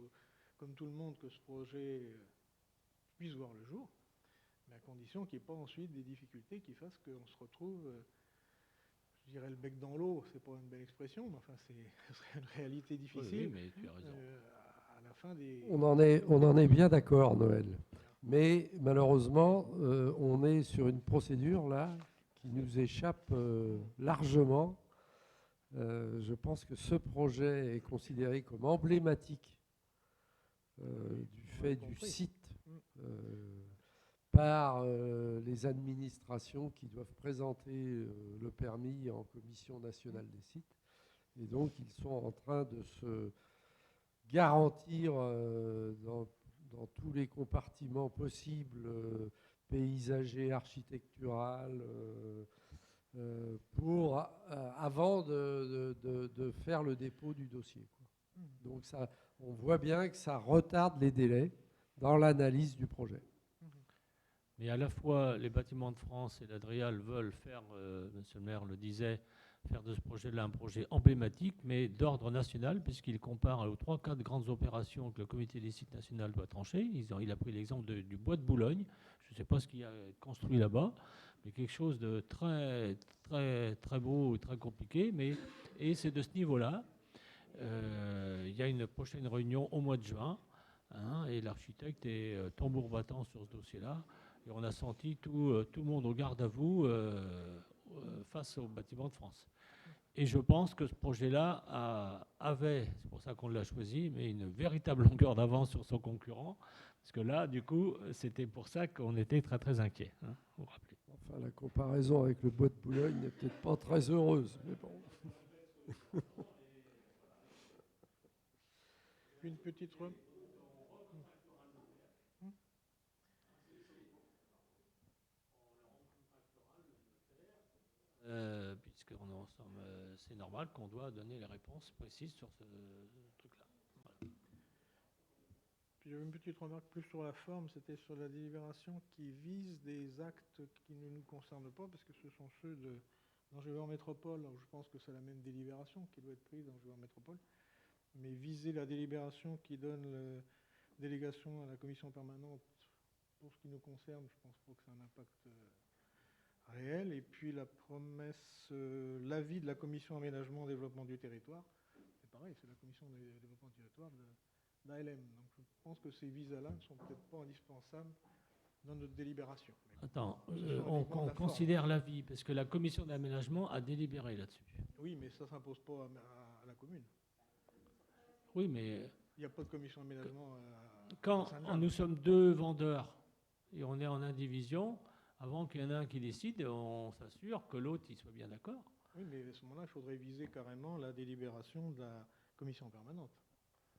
comme tout le monde, que ce projet puisse voir le jour, mais à condition qu'il n'y ait pas ensuite des difficultés qui fassent qu'on se retrouve, je dirais le bec dans l'eau, c'est pas une belle expression, mais enfin ce serait une réalité difficile. Oui, mais tu as raison. À la fin des... On en est bien d'accord, Noël. Mais malheureusement, on est sur une procédure là qui nous échappe largement. Je pense que ce projet est considéré comme emblématique du fait du site par les administrations qui doivent présenter le permis en commission nationale des sites. Et donc, ils sont en train de se garantir dans tous les compartiments possibles, paysagers, architectural, avant de faire le dépôt du dossier, quoi. Donc ça, on voit bien que ça retarde les délais dans l'analyse du projet. Mais à la fois, les bâtiments de France et l'Adrial veulent faire, monsieur le maire le disait, faire de ce projet-là un projet emblématique, mais d'ordre national, puisqu'il compare aux 3-4 grandes opérations que le comité des sites national doit trancher. Il a pris l'exemple du bois de Boulogne. Je ne sais pas ce qu'il a construit là-bas, mais quelque chose de très, très, très beau, très compliqué. Et c'est de ce niveau-là. Il y a une prochaine réunion au mois de juin, hein, et l'architecte est tambour battant sur ce dossier-là. Et on a senti tout le monde au garde à vous face au bâtiment de France. Et je pense que ce projet-là avait, c'est pour ça qu'on l'a choisi, mais une véritable longueur d'avance sur son concurrent. Parce que là, du coup, c'était pour ça qu'on était très, très inquiets. Hein, vous vous rappelez. Enfin, la comparaison avec le bois de Boulogne n'est peut-être pas très heureuse, mais bon. Une petite remarque. Puisque c'est normal qu'on doit donner les réponses précises sur ce truc-là. Voilà. Puis j'avais une petite remarque plus sur la forme, c'était sur la délibération qui vise des actes qui ne nous concernent pas, parce que ce sont ceux d'Angéloire Métropole, où je pense que c'est la même délibération qui doit être prise d'Angéloire Métropole, mais viser la délibération qui donne la délégation à la commission permanente pour ce qui nous concerne, je ne pense pas que ça a un impact réelle, et puis la promesse, l'avis de la commission aménagement développement du territoire. C'est pareil, c'est la commission développement du territoire d'ALM. Donc je pense que ces visas-là ne sont peut-être pas indispensables dans notre délibération. Attends, Ce sont on uniquement de la forme. considère l'avis, parce que la commission d'aménagement a délibéré là-dessus. Oui, mais ça ne s'impose pas à la commune. Oui, mais Il n'y a pas de commission d'aménagement quand Saint-Jean. nous sommes deux vendeurs et on est en indivision, avant qu'il y en ait un qui décide, on s'assure que l'autre il soit bien d'accord. Oui, mais à ce moment-là, il faudrait viser carrément la délibération de la commission permanente.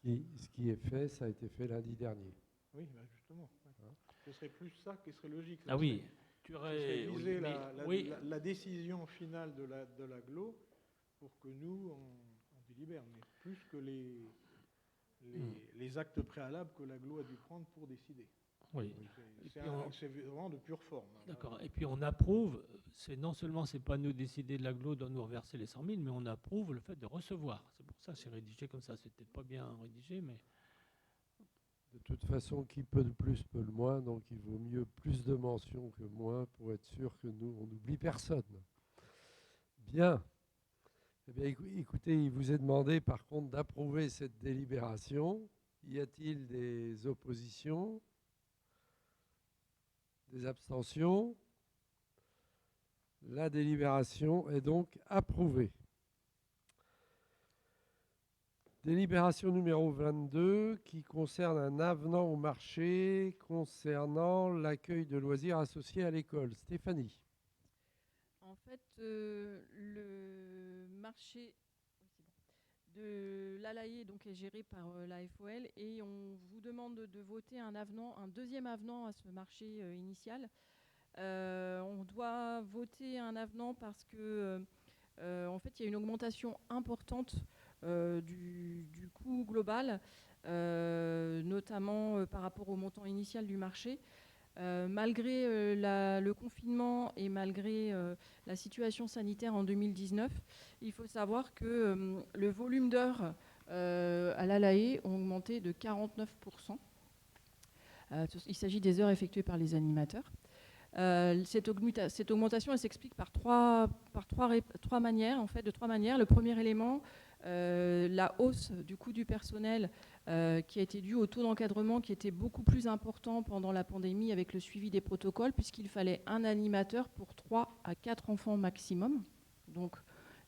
Ce qui est fait, ça a été fait lundi dernier. Oui, ben justement. Ouais. Ce serait plus ça qui serait logique. Ah oui, tu Ce aurais serait viser oui, la décision finale de l'agglo pour que nous, on délibère, mais plus que les actes préalables que l'agglo a dû prendre pour décider. oui. C'est vraiment de pure forme. D'accord. Et puis on approuve, c'est non seulement c'est pas nous décider de l'agglo doit nous reverser les 100 000, mais on approuve le fait de recevoir. C'est pour ça que c'est rédigé comme ça. C'est peut-être pas bien rédigé, mais De toute façon, qui peut le plus peut le moins, donc il vaut mieux plus de mentions que moins pour être sûr que nous, on n'oublie personne. Bien. Eh bien, écoutez, il vous est demandé par contre d'approuver cette délibération. Y a-t-il des oppositions? Des abstentions? La délibération est donc approuvée. Délibération numéro 22 qui concerne un avenant au marché concernant l'accueil de loisirs associés à l'école. Stéphanie. En fait, le marché de l'Alaïe donc est géré par la FOL et on vous demande de voter un deuxième avenant à ce marché initial. On doit voter un avenant parce que en fait, il y a une augmentation importante du coût global, notamment par rapport au montant initial du marché. Malgré le confinement et malgré la situation sanitaire en 2019, il faut savoir que le volume d'heures à l'Alaïe ont augmenté de 49%. Il s'agit des heures effectuées par les animateurs. Cette augmentation, elle s'explique par trois manières, en fait, de trois manières. Le premier élément, la hausse du coût du personnel qui a été due au taux d'encadrement qui était beaucoup plus important pendant la pandémie avec le suivi des protocoles, puisqu'il fallait un animateur pour 3 à 4 enfants maximum. Donc,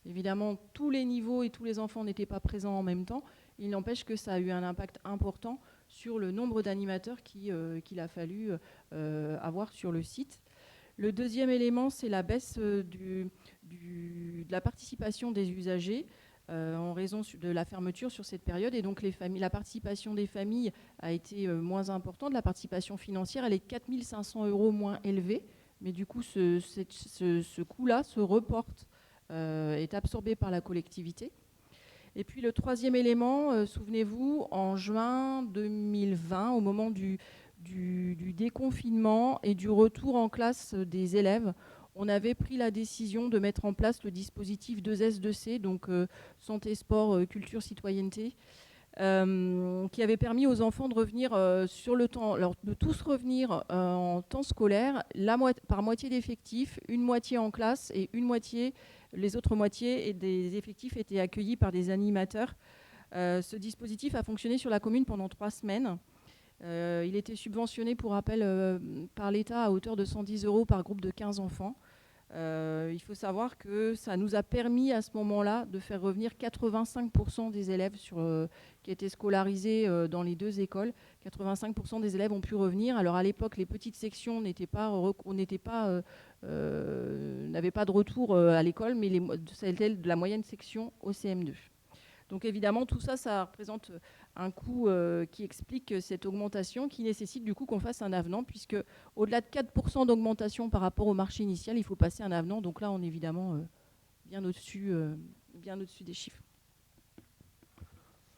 évidemment, tous les niveaux et tous les enfants n'étaient pas présents en même temps. Il n'empêche que ça a eu un impact important sur le nombre d'animateurs qu'il a fallu avoir sur le site. Le deuxième élément, c'est la baisse de la participation des usagers en raison de la fermeture sur cette période. Et donc la participation des familles a été moins importante. La participation financière, elle est 4 500 € moins élevée. Mais du coup, ce coût-là se reporte, est absorbé par la collectivité. Et puis le troisième élément, souvenez-vous, en juin 2020, au moment du déconfinement et du retour en classe des élèves, on avait pris la décision de mettre en place le dispositif 2S2C, donc santé, sport, culture, citoyenneté, qui avait permis aux enfants de revenir sur le temps, alors de tous revenir en temps scolaire, par moitié d'effectifs, une moitié en classe et les autres moitiés des effectifs étaient accueillis par des animateurs. Ce dispositif a fonctionné sur la commune pendant 3 semaines. Il était subventionné, pour rappel, par l'État à hauteur de 110 € par groupe de 15 enfants. Il faut savoir que ça nous a permis à ce moment-là de faire revenir 85% des élèves qui étaient scolarisés dans les 2 écoles. 85% des élèves ont pu revenir. Alors à l'époque, les petites sections n'avaient pas de retour à l'école, mais c'était de la moyenne section au CM2. Donc évidemment, tout ça, ça représente un coût qui explique cette augmentation, qui nécessite du coup qu'on fasse un avenant, puisque au-delà de 4% d'augmentation par rapport au marché initial, il faut passer un avenant. Donc là, on est évidemment bien au-dessus des chiffres.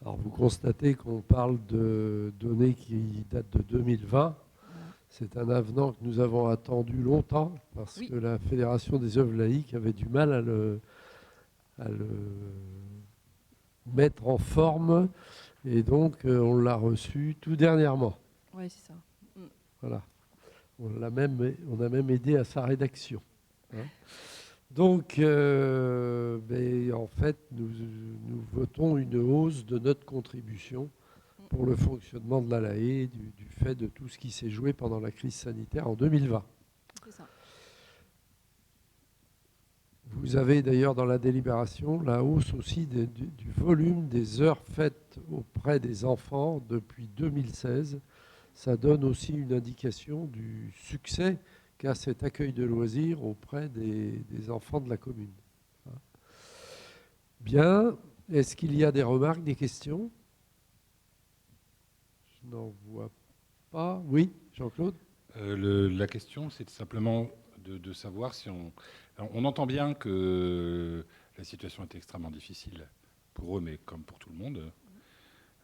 Alors vous constatez qu'on parle de données qui datent de 2020. C'est un avenant que nous avons attendu longtemps parce que la Fédération des œuvres laïques avait du mal à le mettre en forme et donc on l'a reçu tout dernièrement. Oui, c'est ça. Voilà. On a même aidé à sa rédaction. hein. Donc, en fait, nous votons une hausse de notre contribution pour le fonctionnement de la LAE du fait de tout ce qui s'est joué pendant la crise sanitaire en 2020. C'est ça. Vous avez d'ailleurs dans la délibération la hausse aussi du volume des heures faites auprès des enfants depuis 2016. Ça donne aussi une indication du succès qu'a cet accueil de loisirs auprès des enfants de la commune. Bien. Est-ce qu'il y a des remarques, des questions? Je n'en vois pas. Oui, Jean-Claude? La question, c'est simplement de savoir si on entend bien que la situation est extrêmement difficile pour eux, mais comme pour tout le monde.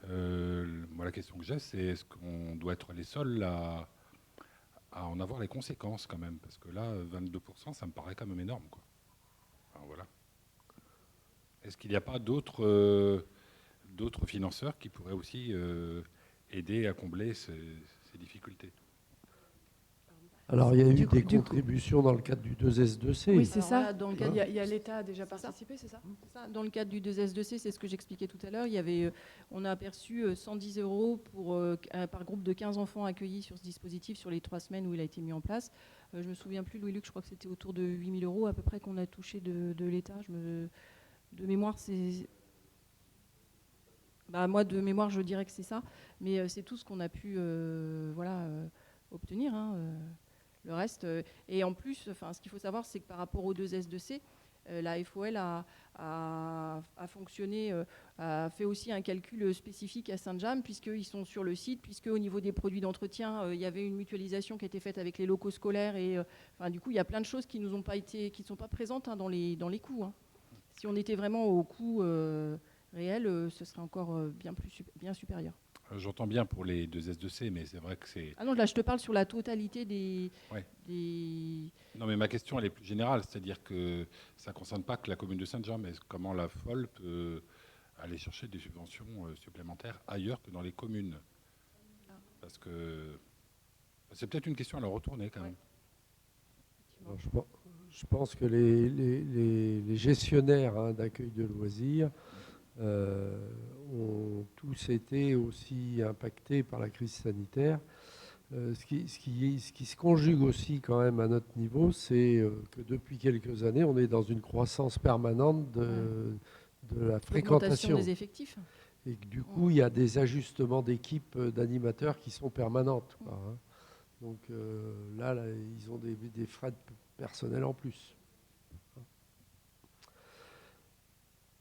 Moi, la question que j'ai, c'est est-ce qu'on doit être les seuls à en avoir les conséquences quand même? Parce que là, 22%, ça me paraît quand même énorme, quoi. Enfin, voilà. Est-ce qu'il n'y a pas d'autres financeurs qui pourraient aussi aider à combler ces difficultés? Alors, il y a eu des contributions dans le cadre du 2S2C. Oui, c'est Alors ça. voilà, dans le Il cadre- y a l'État a déjà C'est ça. participé, c'est ça? C'est ça. Dans le cadre du 2S2C, c'est ce que j'expliquais tout à l'heure. On a aperçu 110 € par groupe de 15 enfants accueillis sur ce dispositif sur les 3 semaines où il a été mis en place. Je me souviens plus, Louis-Luc, je crois que c'était autour de 8 000 € à peu près qu'on a touché de l'État. De mémoire, c'est... moi, de mémoire, je dirais que c'est ça. Mais c'est tout ce qu'on a pu obtenir. Le reste, et en plus, ce qu'il faut savoir, c'est que par rapport aux 2S2C, la FOL a fonctionné, a fait aussi un calcul spécifique à Saint-James, puisqu'ils sont sur le site, puisque au niveau des produits d'entretien, il y avait une mutualisation qui a été faite avec les locaux scolaires, et du coup, il y a plein de choses qui ne sont pas présentes dans les coûts. Si on était vraiment au coût réel, ce serait encore bien supérieur. J'entends bien pour les 2S2C, mais c'est vrai que c'est... Ah non, là, je te parle sur la totalité des... Non, mais ma question, elle est plus générale, c'est-à-dire que ça ne concerne pas que la commune de Saint-Jean, mais comment la FOL peut aller chercher des subventions supplémentaires ailleurs que dans les communes? Parce que c'est peut-être une question à leur retourner quand même. Alors, je pense que les gestionnaires d'accueil de loisirs ont tous été aussi impactés par la crise sanitaire. Ce qui se conjugue aussi quand même à notre niveau, c'est que depuis quelques années, on est dans une croissance permanente de la fréquentation. Des effectifs. Et que, du coup, il y a des ajustements d'équipes d'animateurs qui sont permanentes, quoi, hein. Donc là, ils ont des frais de personnel en plus.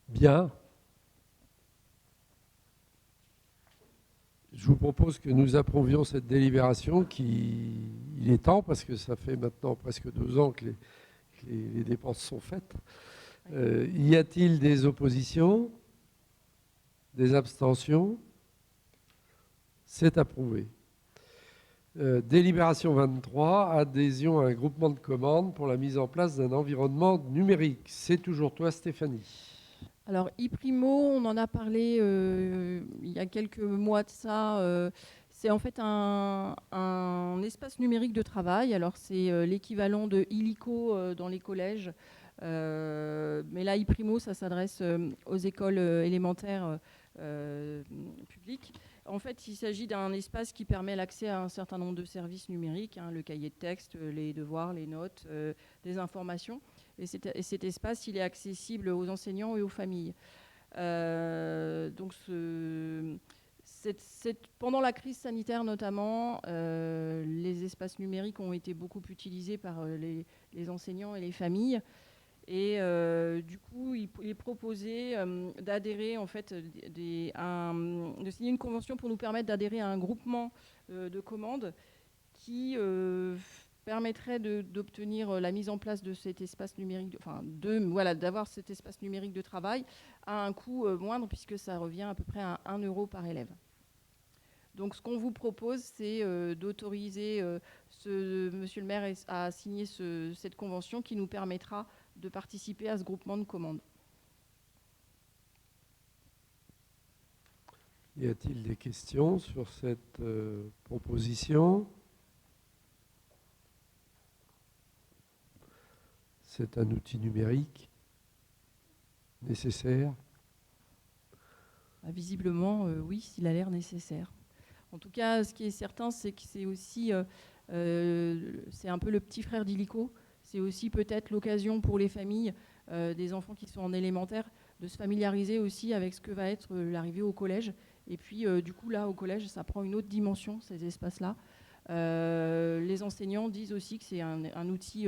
Bien. Je vous propose que nous approuvions cette délibération il est temps, parce que ça fait maintenant presque 2 ans que les dépenses sont faites. Y a-t-il des oppositions? Des abstentions? C'est approuvé. Délibération 23, adhésion à un groupement de commandes pour la mise en place d'un environnement numérique. C'est toujours toi, Stéphanie. Alors, iPrimo, on en a parlé il y a quelques mois de ça. C'est en fait un espace numérique de travail. Alors, c'est l'équivalent de Illico dans les collèges. Mais là, iPrimo, ça s'adresse aux écoles élémentaires publiques. En fait, il s'agit d'un espace qui permet l'accès à un certain nombre de services numériques, le cahier de texte, les devoirs, les notes, des informations. Et cet espace, il est accessible aux enseignants et aux familles. Donc, pendant la crise sanitaire notamment, les espaces numériques ont été beaucoup utilisés par les enseignants et les familles. Et du coup, il est proposé d'adhérer, en fait, de signer une convention pour nous permettre d'adhérer à un groupement de commandes qui permettrait d'obtenir la mise en place de cet espace numérique, d'avoir cet espace numérique de travail à un coût moindre, puisque ça revient à peu près à 1 € par élève. Donc, ce qu'on vous propose, c'est d'autoriser monsieur le maire à signer cette convention qui nous permettra de participer à ce groupement de commandes. Y a-t-il des questions sur cette proposition? c'est un outil numérique nécessaire? Visiblement, oui, il a l'air nécessaire. En tout cas, ce qui est certain, c'est que c'est aussi, c'est un peu le petit frère d'Illico. C'est aussi peut-être l'occasion pour les familles des enfants qui sont en élémentaire de se familiariser aussi avec ce que va être l'arrivée au collège. Et puis, du coup, là, au collège, ça prend une autre dimension, ces espaces-là. Les enseignants disent aussi que c'est un outil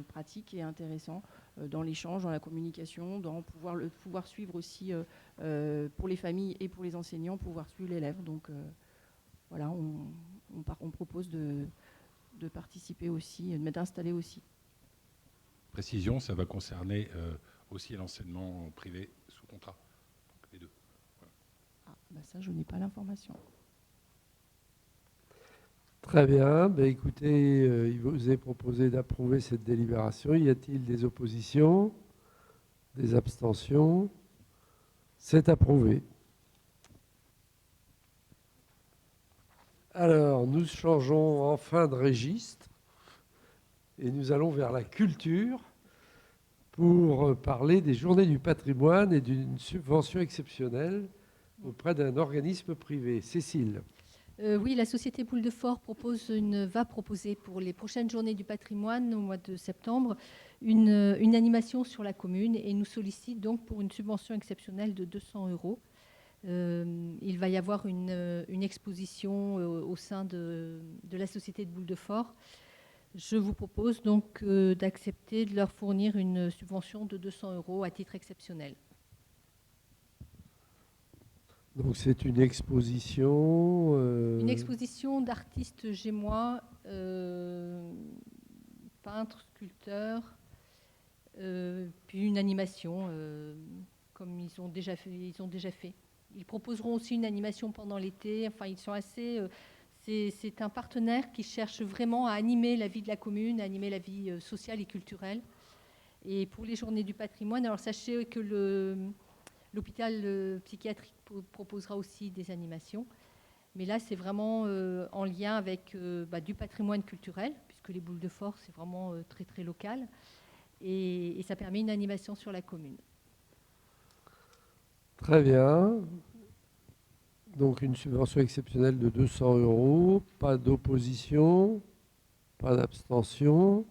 pratique et intéressant dans l'échange, dans la communication, dans pouvoir suivre aussi pour les familles et pour les enseignants, pouvoir suivre l'élève. Donc voilà, on propose de participer aussi, d'installer aussi. Précision, ça va concerner aussi l'enseignement privé sous contrat. Donc les deux. Voilà. Ah, bah ça, je n'ai pas l'information. Très bien. Ben, écoutez, il vous est proposé d'approuver cette délibération. Y a-t-il des oppositions? Des abstentions? C'est approuvé. Alors, nous changeons enfin de registre et nous allons vers la culture pour parler des Journées du patrimoine et d'une subvention exceptionnelle auprès d'un organisme privé. Cécile. Oui, la société Boule de Fort va proposer pour les prochaines Journées du patrimoine au mois de septembre une animation sur la commune et nous sollicite donc pour une subvention exceptionnelle de 200 €. Il va y avoir une exposition au sein de la société de Boule de Fort. Je vous propose donc d'accepter de leur fournir une subvention de 200 € à titre exceptionnel. Donc c'est une exposition... Une exposition d'artistes gémois, peintres, sculpteurs, puis une animation, comme ils ont déjà fait. Ils proposeront aussi une animation pendant l'été. Enfin, ils sont assez... c'est un partenaire qui cherche vraiment à animer la vie de la commune, à animer la vie sociale et culturelle. Et pour les Journées du patrimoine, alors sachez que l'hôpital psychiatrique proposera aussi des animations. Mais là, c'est vraiment en lien avec du patrimoine culturel, puisque les Boules de Fort, c'est vraiment très, très local. Et ça permet une animation sur la commune. Très bien. Donc une subvention exceptionnelle de 200 €. Pas d'opposition, pas d'abstention.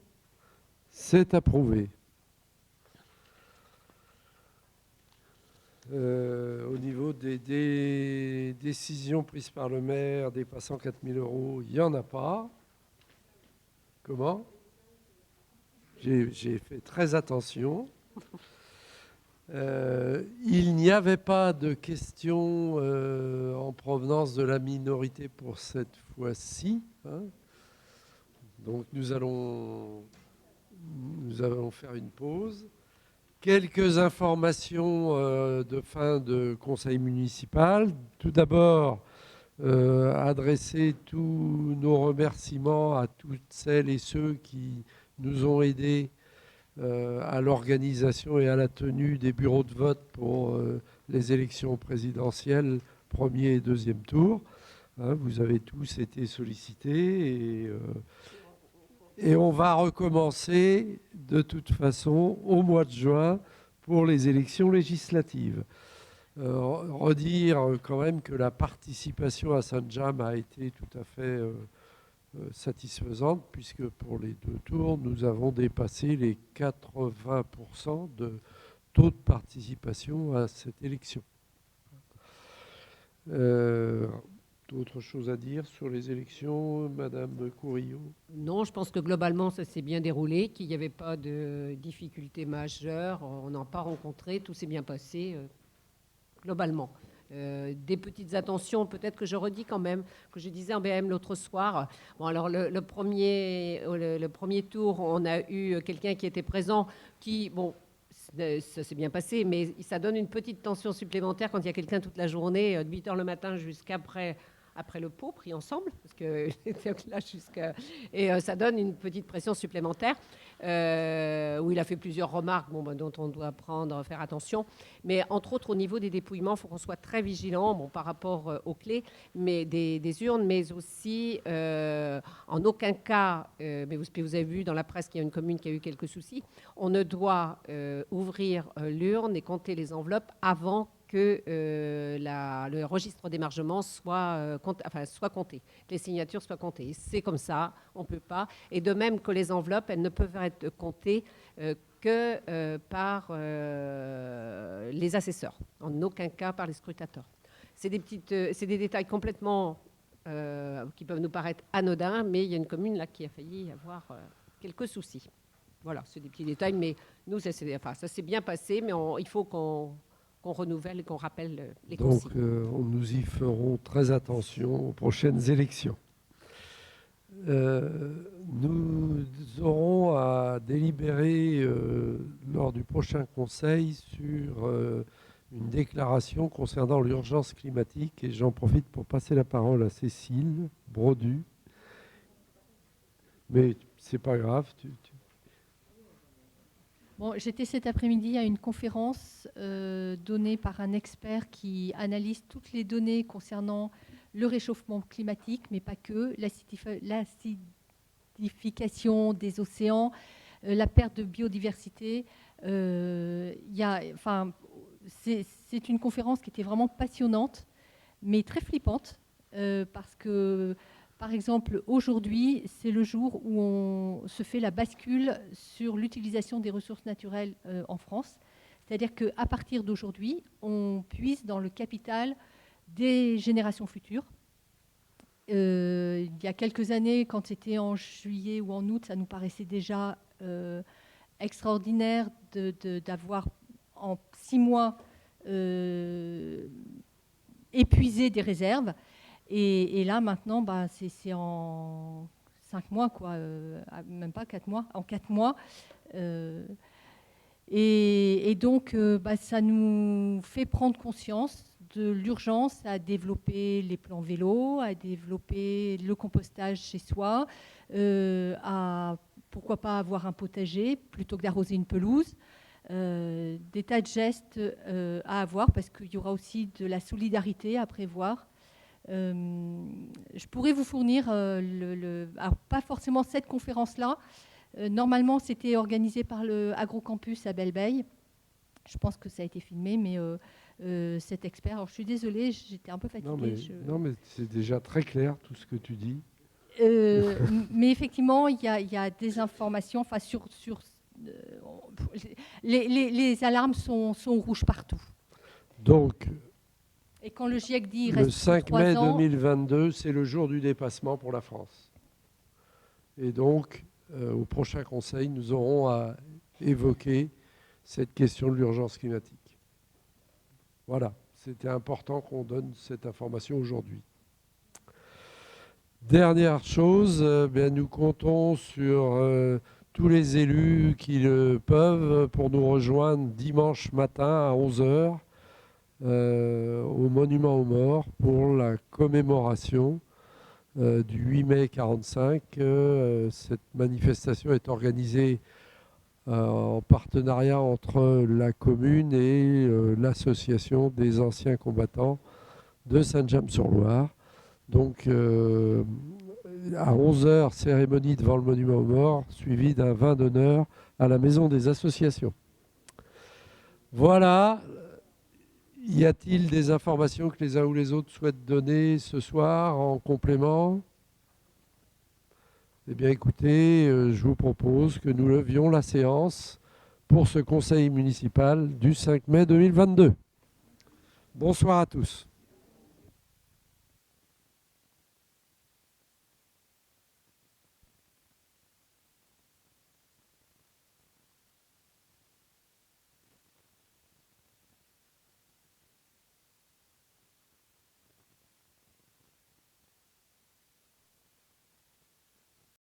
C'est approuvé. Au niveau des décisions prises par le maire dépassant 4 000 €, il n'y en a pas. Comment? J'ai fait très attention. Il n'y avait pas de questions en provenance de la minorité pour cette fois-ci. Hein. Donc nous allons faire une pause. Quelques informations de fin de conseil municipal. Tout d'abord, adresser tous nos remerciements à toutes celles et ceux qui nous ont aidés à l'organisation et à la tenue des bureaux de vote pour les élections présidentielles, premier et deuxième tour. Hein, vous avez tous été sollicités et on va recommencer de toute façon au mois de juin pour les élections législatives. Redire quand même que la participation à Saint-James a été tout à fait satisfaisante, puisque pour les deux tours, nous avons dépassé les 80% de taux de participation à cette élection. D'autres choses à dire sur les élections, Madame Courillo? Non, je pense que globalement, ça s'est bien déroulé, qu'il n'y avait pas de difficultés majeures. On n'a pas rencontré, tout s'est bien passé globalement. Des petites attentions, peut-être que je redis quand même, que je disais en BM l'autre soir. Bon, alors le premier tour, on a eu quelqu'un qui était présent, qui, bon, ça s'est bien passé, mais ça donne une petite tension supplémentaire quand il y a quelqu'un toute la journée, de 8h le matin jusqu'après après le pot pris ensemble, parce que là et ça donne une petite pression supplémentaire, où il a fait plusieurs remarques dont on doit faire attention. Mais entre autres, au niveau des dépouillements, il faut qu'on soit très vigilant par rapport aux clés mais des urnes, mais aussi, en aucun cas, mais vous avez vu dans la presse qu'il y a une commune qui a eu quelques soucis, on ne doit ouvrir l'urne et compter les enveloppes avant que le registre d'émargement soit compté, que les signatures soient comptées. C'est comme ça, on ne peut pas. Et de même que les enveloppes, elles ne peuvent être comptées que par les assesseurs, en aucun cas par les scrutateurs. C'est des détails complètement qui peuvent nous paraître anodins, mais il y a une commune là qui a failli avoir quelques soucis. Voilà, c'est des petits détails, mais nous, ça s'est bien passé, mais il faut qu'on renouvelle et qu'on rappelle les consignes. Donc, nous y ferons très attention aux prochaines élections. Nous aurons à délibérer lors du prochain conseil sur une déclaration concernant l'urgence climatique. Et j'en profite pour passer la parole à Cécile Brodu. Mais c'est pas grave. Bon, j'étais cet après-midi à une conférence donnée par un expert qui analyse toutes les données concernant le réchauffement climatique, mais pas que, l'acidification des océans, la perte de biodiversité. C'est une conférence qui était vraiment passionnante, mais très flippante, parce que, par exemple, aujourd'hui, c'est le jour où on se fait la bascule sur l'utilisation des ressources naturelles en France. C'est-à-dire qu'à partir d'aujourd'hui, on puise dans le capital des générations futures. Il y a quelques années, quand c'était en juillet ou en août, ça nous paraissait déjà extraordinaire d'avoir en 6 mois épuisé des réserves. Et là, maintenant, c'est en 5 mois, même pas 4 mois, en 4 mois. Et donc, ça nous fait prendre conscience de l'urgence à développer les plans vélo, à développer le compostage chez soi, à pourquoi pas avoir un potager plutôt que d'arroser une pelouse. Des tas de gestes à avoir, parce qu'il y aura aussi de la solidarité à prévoir. Je pourrais vous fournir, alors pas forcément cette conférence-là. Normalement, c'était organisé par le Agrocampus à Belle-Beille. Je pense que ça a été filmé, mais cet expert, alors je suis désolée, j'étais un peu fatiguée. Non, mais c'est déjà très clair tout ce que tu dis. Mais effectivement, il y a des informations, les alarmes sont rouges partout. Donc, et quand le GIEC dit le 5 mai 2022, c'est le jour du dépassement pour la France. Et donc, au prochain conseil, nous aurons à évoquer cette question de l'urgence climatique. Voilà, c'était important qu'on donne cette information aujourd'hui. Dernière chose, nous comptons sur tous les élus qui le peuvent pour nous rejoindre dimanche matin à 11h au Monument aux Morts pour la commémoration du 8 mai 1945. Cette manifestation est organisée en partenariat entre la commune et l'association des anciens combattants de Saint-James-sur-Loire. Donc, à 11h, cérémonie devant le Monument aux Morts, suivie d'un vin d'honneur à la Maison des Associations. Voilà. Y a-t-il des informations que les uns ou les autres souhaitent donner ce soir en complément ? Eh bien, écoutez, je vous propose que nous levions la séance pour ce conseil municipal du 5 mai 2022. Bonsoir à tous.